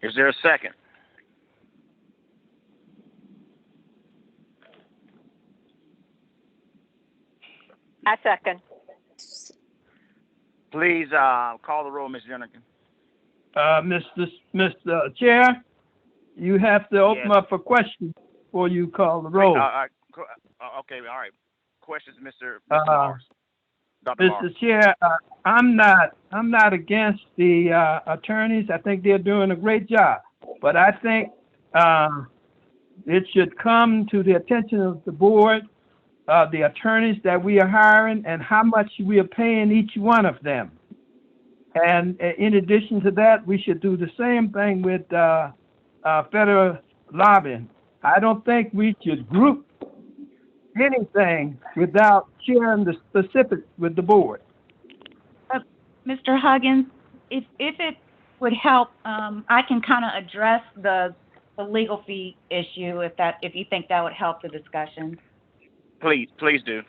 Is there a second? I second. Please call the roll, Ms. Jenikin. Mr. Chair, you have to open up for questions before you call the roll. Okay, all right. Questions, Mr. Morris. Dr. Mr. Morris. Chair, I'm not against the attorneys. I think they're doing a great job, but I think it should come to the attention of the board, the attorneys that we are hiring, and how much we are paying each one of them. And in addition to that, we should do the same thing with federal lobbying. I don't think we should group anything without sharing the specifics with the board. Mr. Huggins, if it would help, I can kind of address the legal fee issue if you think that would help the discussion. Please do.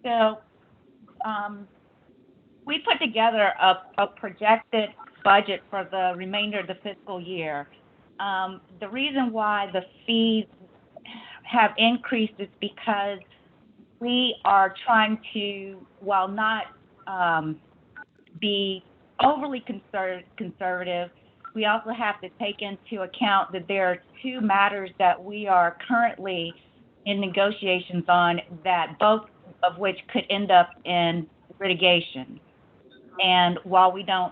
So, we put together a projected budget for the remainder of the fiscal year. The reason why the fees have increased is because we are trying to, while not be overly conservative, we also have to take into account that there are two matters that we are currently in negotiations on, that both of which could end up in litigation. And while we don't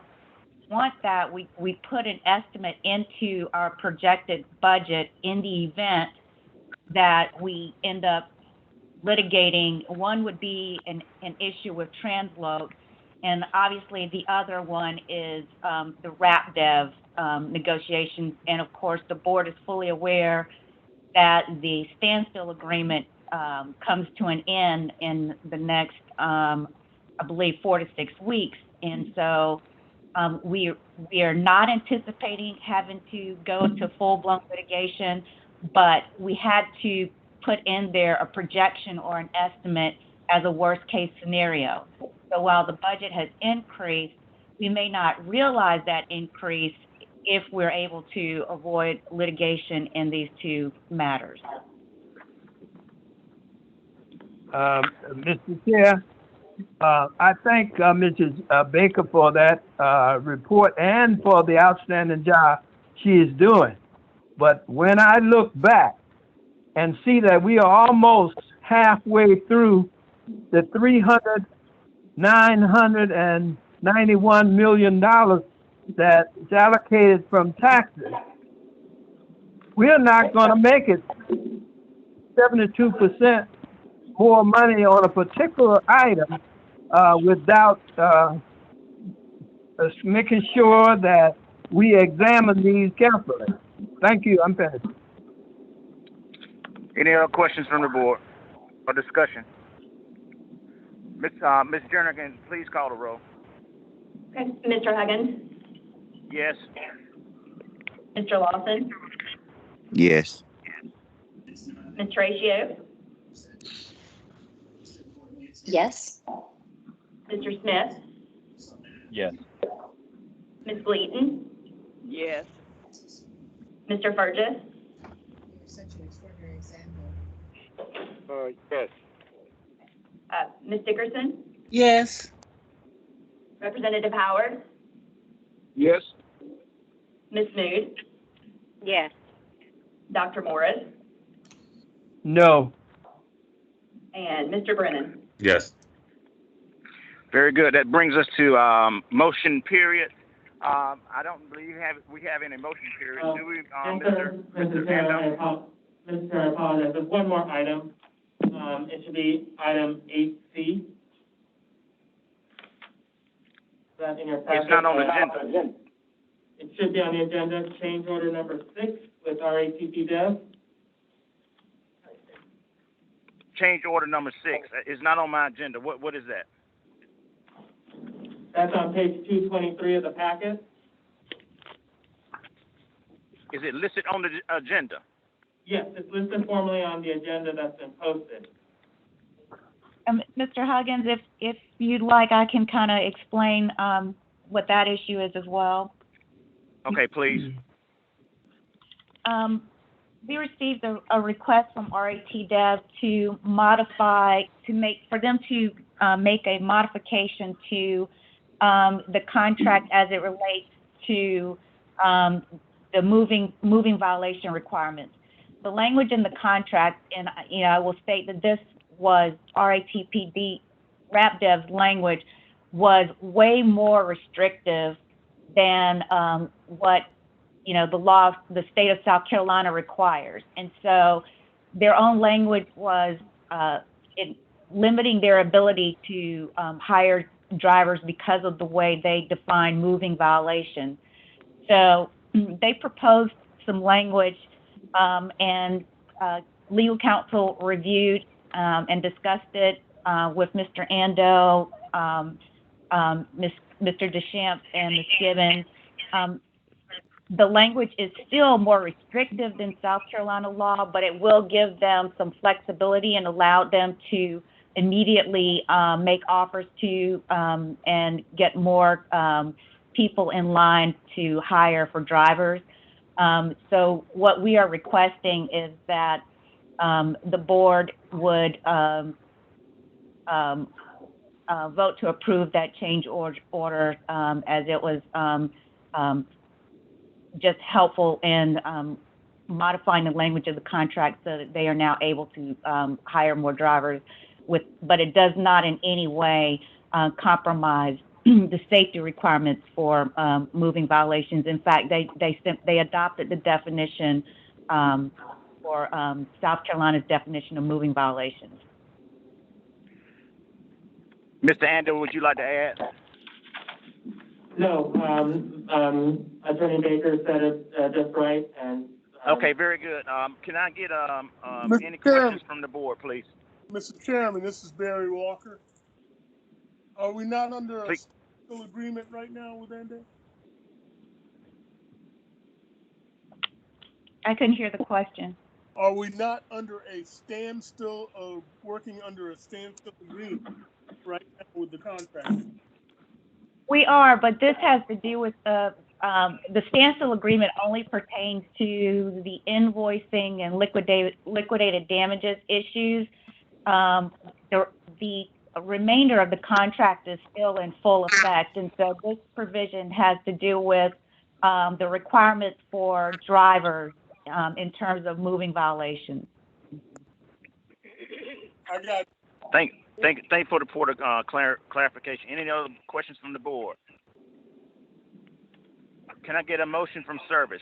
want that, we put an estimate into our projected budget in the event that we end up litigating. One would be an issue with transload, and obviously the other one is the RAPDEV negotiations. And of course, the board is fully aware that the standstill agreement comes to an end in the next, I believe, 4 to 6 weeks. And so we are not anticipating having to go to full-blown litigation, but we had to put in there a projection or an estimate as a worst-case scenario. So while the budget has increased, we may not realize that increase if we're able to avoid litigation in these two matters. Mr. Chair, I thank Mrs. Baker for that report and for the outstanding job she is doing. But when I look back and see that we are almost halfway through the $991 million that is allocated from taxes, we're not going to make it 72% more money on a particular item without making sure that we examine these carefully. Thank you. I'm finished. Any other questions from the board or discussion? Ms. Jernigan, please call the roll. Okay. Mr. Huggins? Yes. Mr. Lawson? Yes. Ms. Ratio? Yes. Mr. Smith? Yes. Ms. Gleaton? Yes. Mr. Burgess? Yes. Ms. Dickerson? Yes. Representative Howard? Yes. Ms. Mood? Yes. Dr. Morris? No. And Mr. Brennan? Yes. Very good. That brings us to motion period. I don't believe we have any motion period, do we, Mr. Chair, Mr. Chair, I apologize. There's one more item. It should be item 8C. Is that in your packet? It's not on the agenda. It should be on the agenda. Change order number 6 with RATP Dev. Change order number 6 is not on my agenda. What is that? That's on page 223 of the packet. Is it listed on the agenda? Yes, it's listed formally on the agenda that's been posted. Mr. Huggins, if you'd like, I can kind of explain what that issue is as well. Okay, please. We received a request from RAT Dev to modify, for them to make a modification to the contract as it relates to the moving violation requirements. The language in the contract, and I will state that this was RATPD RAPDEV's language, was way more restrictive than what the state of South Carolina requires. And so their own language was limiting their ability to hire drivers because of the way they define moving violations. So they proposed some language, and legal counsel reviewed and discussed it with Mr. Ando, Mr. Deschamps, and Ms. Gibbons. The language is still more restrictive than South Carolina law, but it will give them some flexibility and allow them to immediately make offers to and get more people in line to hire for drivers. So what we are requesting is that the board would vote to approve that change order as it was just helpful in modifying the language of the contract so that they are now able to hire more drivers but it does not in any way compromise the safety requirements for moving violations. In fact, they adopted the definition for South Carolina's definition of moving violations. Mr. Ando, would you like to add? No, Attorney Baker said it just right, and. Okay, very good. Can I get any Mr. questions from the board, please? Mr. Chairman, this is Barry Walker. Are we not under a still agreement right now with Ando? I couldn't hear the question. Are we not under a standstill of working under a standstill agreement right now with the contract? We are, but this has to do with the standstill agreement only pertains to the invoicing and liquidated damages issues. The remainder of the contract is still in full effect, and so this provision has to do with the requirements for drivers in terms of moving violations. I got. Thank you for the report of clarification. Any other questions from the board? Can I get a motion from service?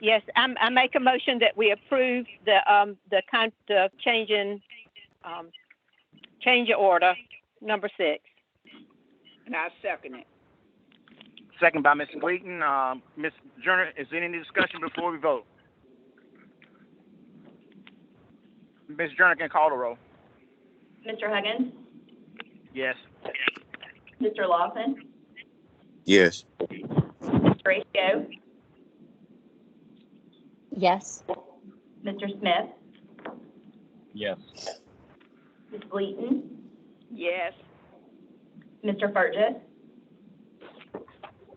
Yes, I make a motion that we approve the change order number 6. And I second it. Second by Ms. Gleaton. Ms. Journer, is there any discussion before we vote? Ms. Journer can call the roll. Mr. Huggins, Yes. Mr. Lawson, Yes. Mr. Ratio, Yes. Mr. Smith, Yes. Ms. Gleaton, Yes. Mr. Burgess,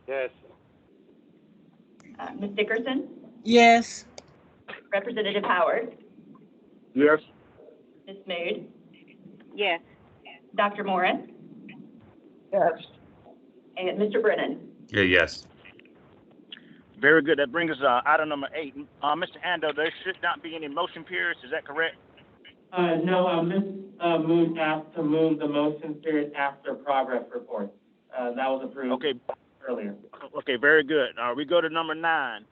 Yes. Ms. Dickerson, Yes. Representative Howard, Yes. Ms. Mood, Yes. Dr. Morris, Yes. and Mr. Brennan. Yeah, yes. Very good. That brings us to item number 8. Mr. Ando, there should not be any motion periods. Is that correct? No, Ms. Mood asked to move the motion period after progress report. That was approved earlier. Okay, very good. We go to number 9.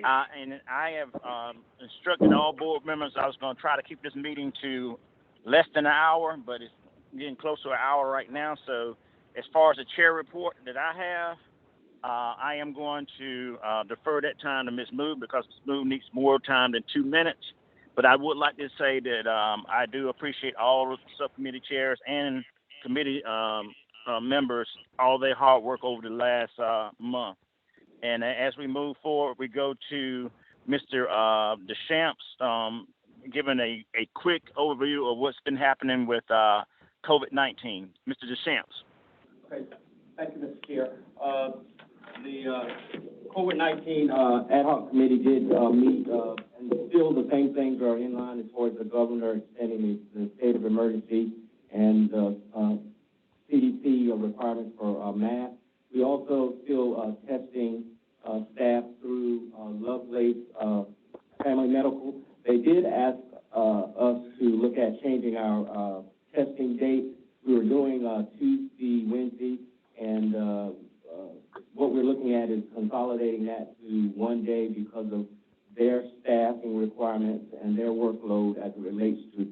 And I have instructed all board members I was going to try to keep this meeting to less than an hour, but it's getting close to an hour right now. So as far as the chair report that I have, I am going to defer that time to Ms. Mood because Ms. Mood needs more time than 2 minutes. But I would like to say that I do appreciate all of the subcommittee chairs and committee members, all their hard work over the last month. And as we move forward, we go to Mr. Deschamps, giving a quick overview of what's been happening with COVID-19. Mr. Deschamps. Okay, thank you, Mr. Chair. The COVID-19 ad hoc committee did meet, and still the same things are in line as far as the governor extending the state of emergency and CDC requirements for masks. We also still testing staff through Lovelace Family Medical. They did ask us to look at changing our testing date. We were doing Tuesday, Wednesday, and what we're looking at is consolidating that to one day because of their staffing requirements and their workload as it relates to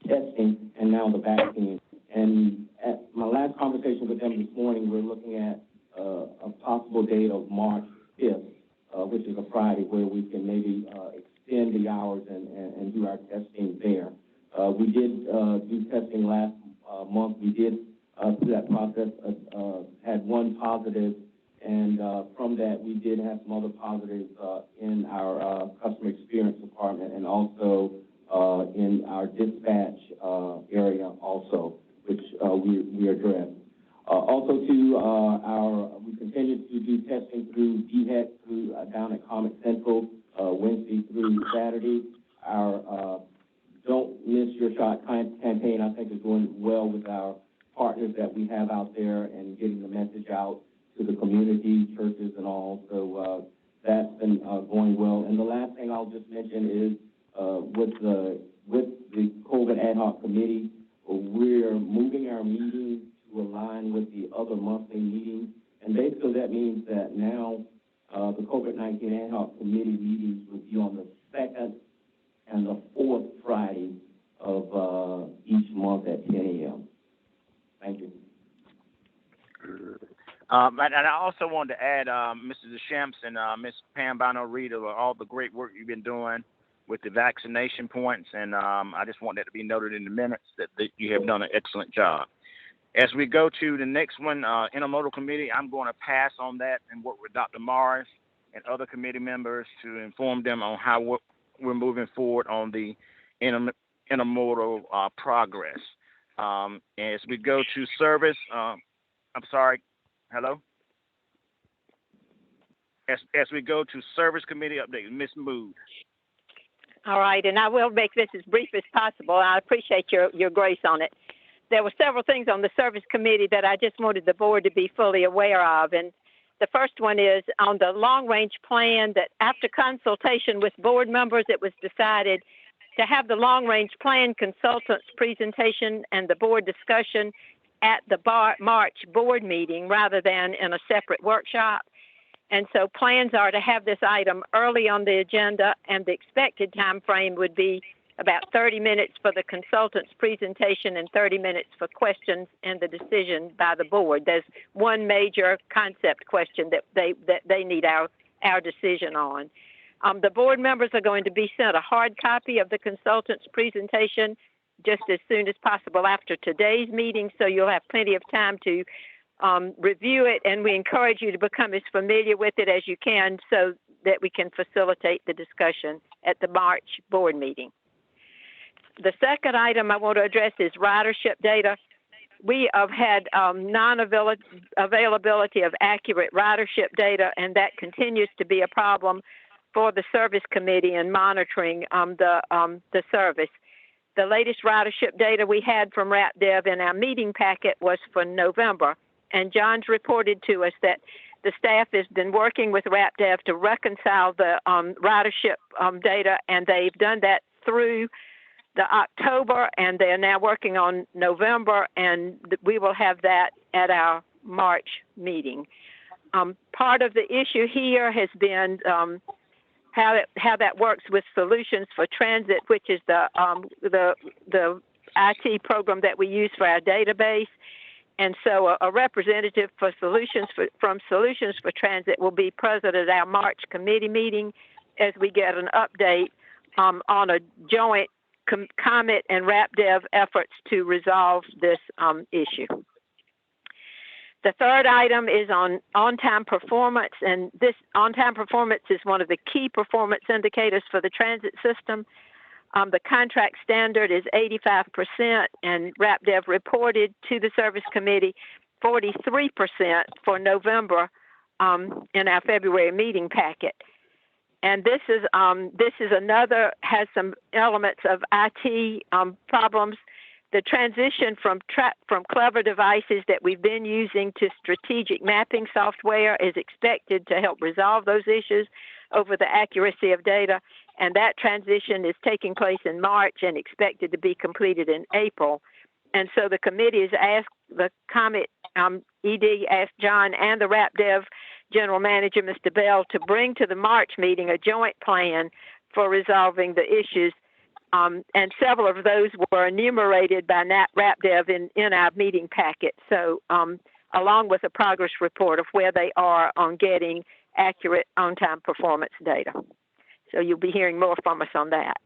testing and now the vaccine. And at my last conversation with them this morning, we're looking at a possible date of March 5th, which is a Friday, where we can maybe extend the hours and do our testing there. We did do testing last month. We did, through that process, had one positive, and from that, we did have some other positives in our customer experience department and also in our dispatch area also, which we addressed. Also, too, we continue to do testing through DHEC through down at Comet Central Wednesday through Saturday. Our Don't Miss Your Shot campaign, I think, is going well with our partners that we have out there and getting the message out to the community, churches, and all. So that's been going well. And the last thing I'll just mention is with the with the COVID ad hoc committee, we're moving our meetings to align with the other monthly meetings. And basically that means that now the COVID-19 ad hoc committee meetings will be on the second and the fourth Friday of each month at 10 a.m. Thank you. And I also wanted to add, Mr. Deschamps and Ms. Pam Bino-Reed, all the great work you've been doing with the vaccination points, and I just want that to be noted in the minutes that you have done an excellent job. As we go to the next one, Intermodal Committee, I'm going to pass on that and work with Dr. Morris and other committee members to inform them on how we're moving forward on the intermodal progress. As we go to service, I'm sorry, hello? As we go to service committee update, Ms. Mood. All right, and I will make this as brief as possible. I appreciate your grace on it. There were several things on the service committee that I just wanted the board to be fully aware of. And the first one is on the long-range plan that after consultation with board members, it was decided to have the long-range plan consultants presentation and the board discussion at the March board meeting rather than in a separate workshop. And so plans are to have this item early on the agenda, and the expected time frame would be about 30 minutes for the consultant's presentation and 30 minutes for questions and the decision by the board. There's one major concept question that they need our decision on. The board members are going to be sent a hard copy of the consultant's presentation just as soon as possible after today's meeting, so you'll have plenty of time to review it, and we encourage you to become as familiar with it as you can so that we can facilitate the discussion at the March board meeting. The second item I want to address is ridership data. We have had non-availability of accurate ridership data, and that continues to be a problem for the service committee in monitoring the service. The latest ridership data we had from RapDev in our meeting packet was for November, and John's reported to us that the staff has been working with RapDev to reconcile the ridership data, and they've done that through the October, and they're now working on November, and we will have that at our March meeting. Part of the issue here has been how that works with Solutions for Transit, which is the IT program that we use for our database. And so a representative for from Solutions for Transit will be present at our March committee meeting as we get an update on a joint COMET and RapDev efforts to resolve this issue. The third item is on-time performance, and this on-time performance is one of the key performance indicators for the transit system. The contract standard is 85%, and RapDev reported to the service committee 43% for November in our February meeting packet. And this is another, has some elements of IT problems. The transition from clever devices that we've been using to strategic mapping software is expected to help resolve those issues over the accuracy of data. And that transition is taking place in March and expected to be completed in April. And so the committee has asked the COMET ED, asked John and the RapDev General Manager, Mr. Bell, to bring to the March meeting a joint plan for resolving the issues. And several of those were enumerated by RapDev in our meeting packet. So along with a progress report of where they are on getting accurate on-time performance data. So you'll be hearing more from us on that.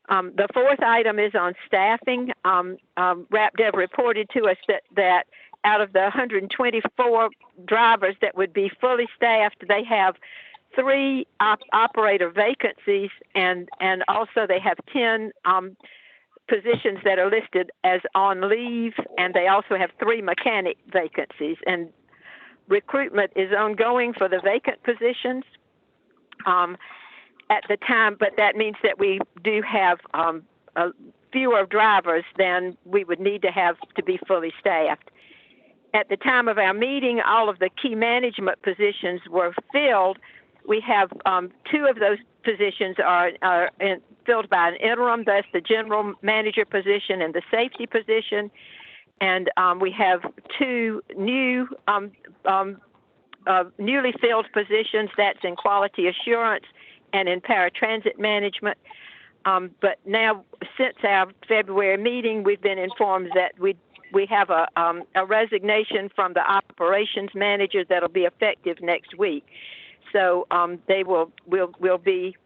The fourth item is on staffing. RapDev reported to us that out of the 124 drivers that would be fully staffed, they have 3 operator vacancies, and also they have 10 positions that are listed as on leave, and they also have 3 mechanic vacancies. And recruitment is ongoing for the vacant positions at the time, but that means that we do have fewer drivers than we would need to have to be fully staffed. At the time of our meeting, all of the key management positions were filled, we have two of those positions are filled by an interim. That's the general manager position and the safety position. And we have two new newly filled positions. That's in quality assurance and in paratransit management. But now, since our February meeting, we've been informed that we have a resignation from the operations manager that'll be effective next week. So they will be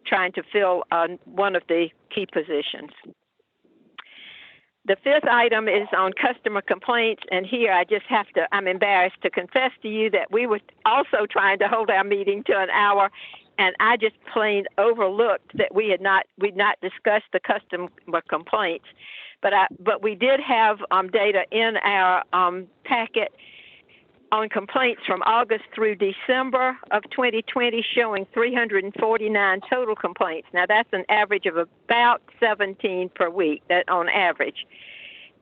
trying to fill one of the key positions. The fifth item is on customer complaints, and here I'm embarrassed to confess to you that we were also trying to hold our meeting to an hour, and I just plain overlooked that we'd not discussed the customer complaints. But we did have data in our packet on complaints from August through December of 2020 showing 349 total complaints. Now that's an average of about 17 per week, that on average.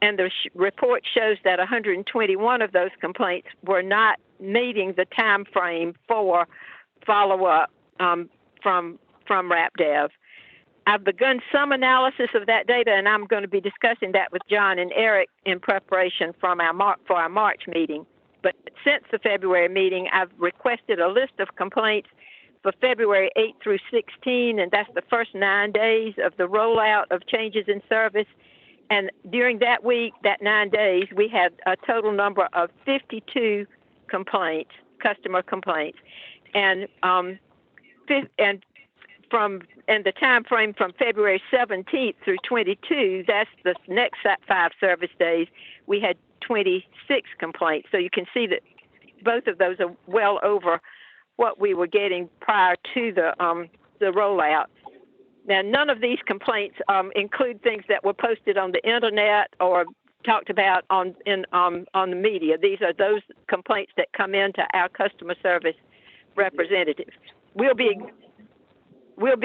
And the report shows that 121 of those complaints were not meeting the time frame for follow-up from RapDev. I've begun some analysis of that data, and I'm going to be discussing that with John and Eric in preparation for our March meeting. But since the February meeting, I've requested a list of complaints for February 8 through 16, and that's the first 9 days of the rollout of changes in service. And during that week, that 9 days, we had a total number of 52 complaints, customer complaints, and the time frame from February 17th through 22, that's the next 5 service days, we had 26 complaints. So you can see that both of those are well over what we were getting prior to the rollout. Now, none of these complaints include things that were posted on the internet or talked about on the media. These are those complaints that come into our customer service representatives. We'll be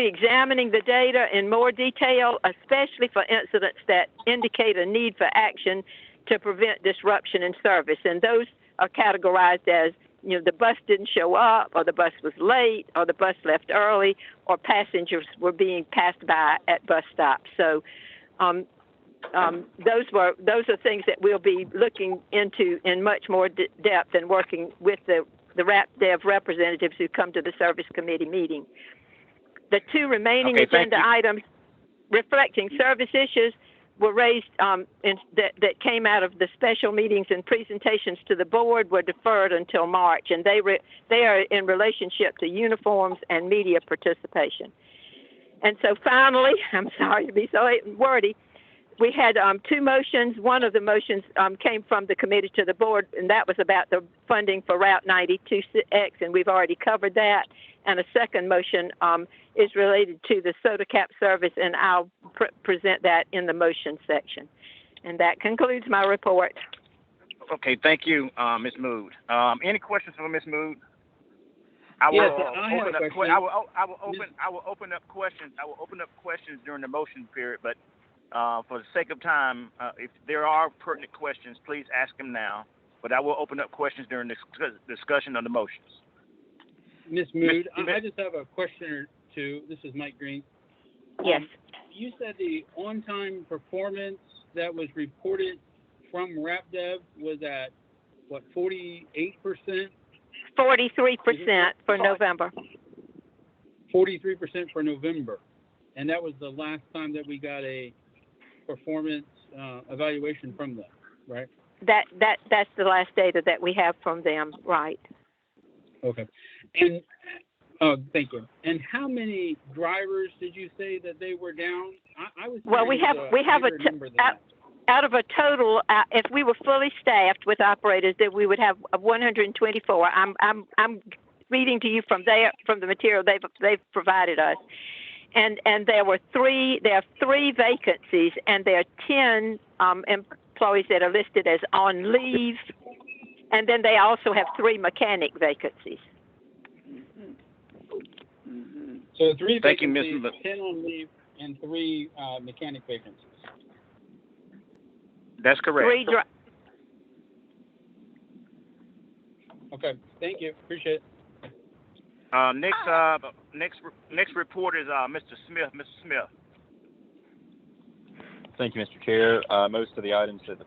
examining the data in more detail, especially for incidents that indicate a need for action to prevent disruption in service. And those are categorized as, the bus didn't show up, or the bus was late, or the bus left early, or passengers were being passed by at bus stops. So those are things that we'll be looking into in much more depth and working with the RapDev representatives who come to the service committee meeting. The two remaining agenda items reflecting service issues were raised that came out of the special meetings and presentations to the board were deferred until March, and they are in relationship to uniforms and media participation. And so finally, I'm sorry to be so wordy, we had two motions. One of the motions came from the committee to the board, and that was about the funding for Route 92X, and we've already covered that. And a second motion is related to the soda cap service, and I'll present that in the motion section. And that concludes my report. Okay, thank you, Ms. Mood. Any questions for Ms. Mood? I will open up questions during the motion period, but for the sake of time, if there are pertinent questions, please ask them now. But I will open up questions during the discussion of the motions. Ms. Mood, I just have a question or two. This is Mike Green. Yes. You said the on-time performance that was reported from RapDev was at, what, 48%? 43% for November. 43% for November. And that was the last time that we got a performance evaluation from them, right? That's the last data that we have from them, right? Okay. And thank you. And how many drivers did you say that they were down? I was out of a total. If we were fully staffed with operators, then we would have 124. I'm reading to you from the material they've provided us, and there are three vacancies, and there are 10 employees that are listed as on leave, and then they also have 3 mechanic vacancies. So 3 vacancies, 10 on leave, and 3 mechanic vacancies. That's correct. Okay, thank you. Appreciate it. Next report is Mr. Smith. Mr. Smith. Thank you, Mr. Chair. Most of the items that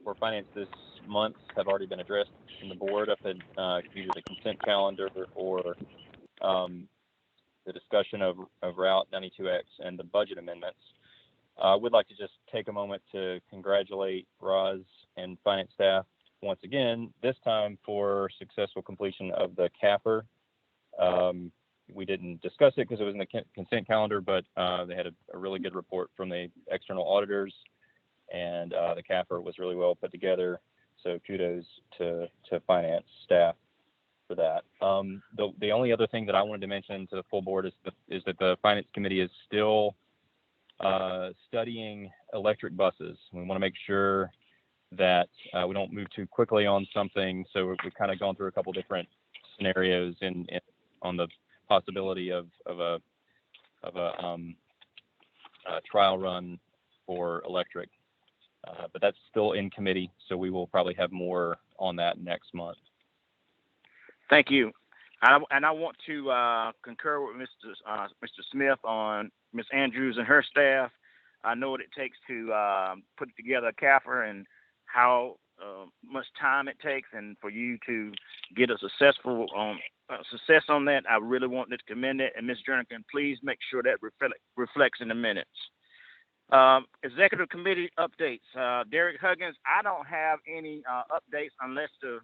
for finance this month have already been addressed in the board up in either the consent calendar or the discussion of Route 92X and the budget amendments. I would like to just take a moment to congratulate Roz and finance staff once again, this time for successful completion of the CAFR. We didn't discuss it because it was in the consent calendar, but they had a really good report from the external auditors, and the CAFR was really well put together. So kudos to finance staff for that. The only other thing that I wanted to mention to the full board is that the finance committee is still studying electric buses. We want to make sure that we don't move too quickly on something. So we've kind of gone through a couple different scenarios on the possibility of a trial run for electric, but that's still in committee. So we will probably have more on that next month. Thank you. And I want to concur with Mr. Smith on Ms. Andrews and her staff. I know what it takes to put together a CAFR and how much time it takes, and for you to get a successful success on that, I really want to commend it. And Ms. Jernigan, please make sure that reflects in the minutes. Executive committee updates. Derek Huggins, I don't have any updates unless the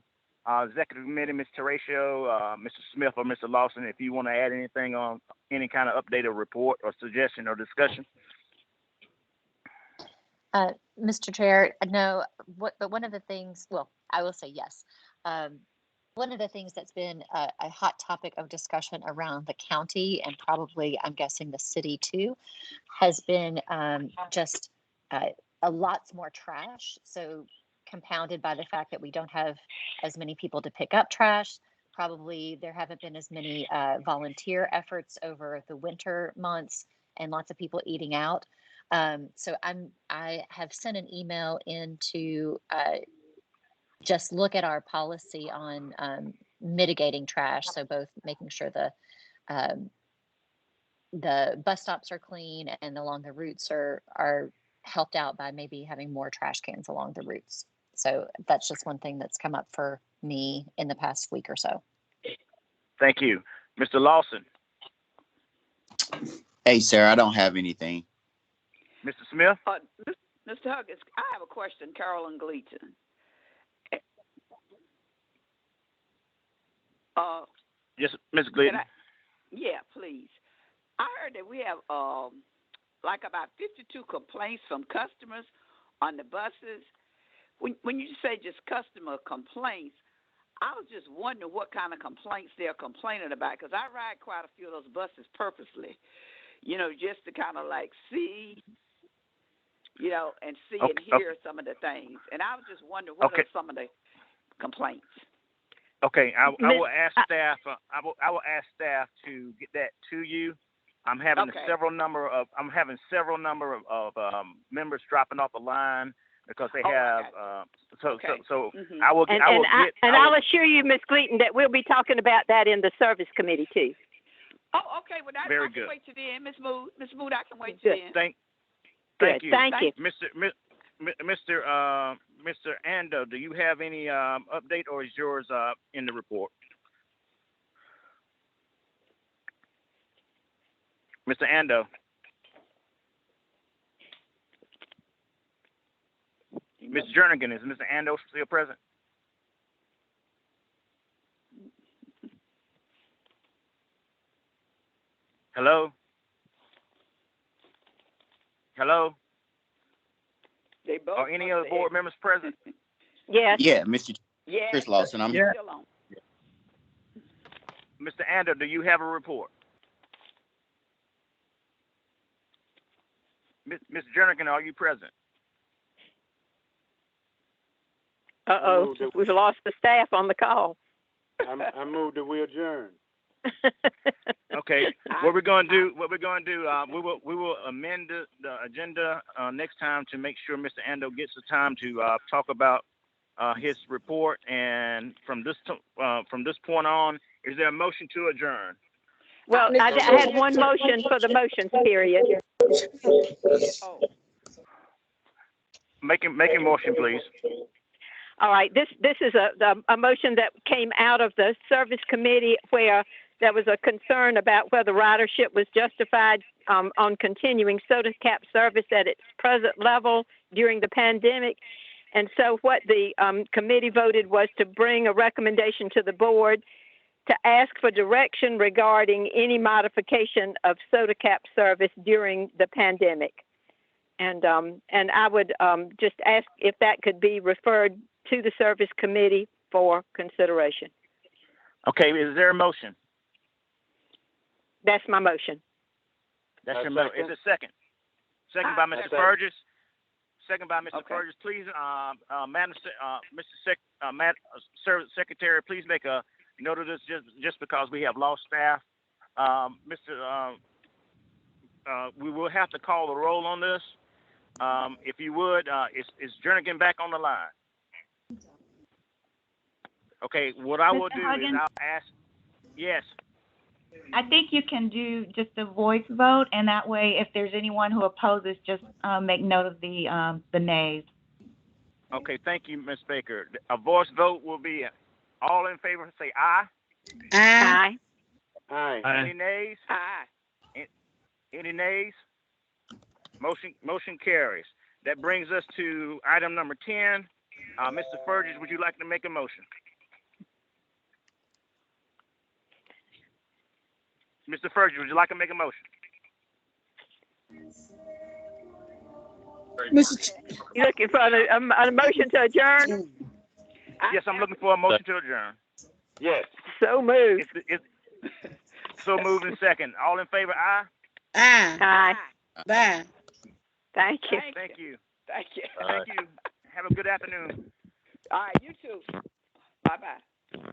executive committee, Ms. Horatio, Mr. Smith, or Mr. Lawson, if you want to add anything on any kind of update or report or suggestion or discussion. Mr. Chair, no, but one of the things, well, I will say yes. One of the things that's been a hot topic of discussion around the county, and probably I'm guessing the city too, has been just a lots more trash. So compounded by the fact that we don't have as many people to pick up trash. Probably there haven't been as many volunteer efforts over the winter months, and lots of people eating out. So I have sent an email in to just look at our policy on mitigating trash. So both making sure the bus stops are clean and along the routes are helped out by maybe having more trash cans along the routes. So that's just one thing that's come up for me in the past week or so. Thank you. Mr. Lawson. Hey, sir, I don't have anything. Mr. Smith? Mr. Huggins, I have a question, Carolyn Gleason. Yes, Ms. Gleason. Yeah, please. I heard that we have like about 52 complaints from customers on the buses. When you say just customer complaints, I was just wondering what kind of complaints they're complaining about, because I ride quite a few of those buses purposely, just to kind of like see, and see and hear some of the things. And I was just wondering what are some of the complaints. Okay, I will ask staff. I will ask staff to get that to you. I'm having several number of members dropping off the line because they have. I will. I'll assure you, Ms. Gleaton, that we'll be talking about that in the service committee too. Oh, okay. Well, I can wait till then, Ms. Mood. I can wait till then. Thank you. Thank you, Mr. Ando, do you have any update, or is yours in the report? Mr. Ando. Ms. Jernigan, is Mr. Ando still present? Hello? Hello? They both are any other board members present? Yes. Yeah, Mr. Chris Lawson. I'm here. Mr. Ando, do you have a report? Ms. Jernigan, are you present? Uh-oh, we've lost the staff on the call. I moved that we adjourn. Okay, what we're going to do, we will amend the agenda next time to make sure Mr. Ando gets the time to talk about his report, and from this point on, is there a motion to adjourn? Well, I had one motion for the motions period. Oh, Make a motion, please. All right, this is a motion that came out of the service committee where there was a concern about whether ridership was justified on continuing soda cap service at its present level during the pandemic. And so what the committee voted was to bring a recommendation to the board to ask for direction regarding any modification of soda cap service during the pandemic. And I would just ask if that could be referred to the service committee for consideration. Okay, is there a motion? That's my motion. That's your motion. Is it second? Second by Mr. Fergus. Second by Mr. Fergus. Please, Madam Service Secretary, please make a note of this just because we have lost staff. We will have to call the roll on this. If you would, is Jernigan back on the line? Okay, what I will do is I'll ask, yes. I think you can do just a voice vote, and that way, if there's anyone who opposes, just make note of the nays. Okay, thank you, Ms. Baker. A voice vote will be all in favor. Say aye. Aye. Aye. Any nays? aye. Any nays? Motion carries. That brings us to item number 10. Mr. Fergus, would you like to make a motion? Mr. Fergus, would you like to make a motion? You looking for a motion to adjourn? Yes, I'm looking for a motion to adjourn. Yes. So moved. So moved in second. All in favor, aye? Aye. Aye. Bye. Thank you. Thank you. Thank you. Thank you. Have a good afternoon. All right, you too. Bye-bye.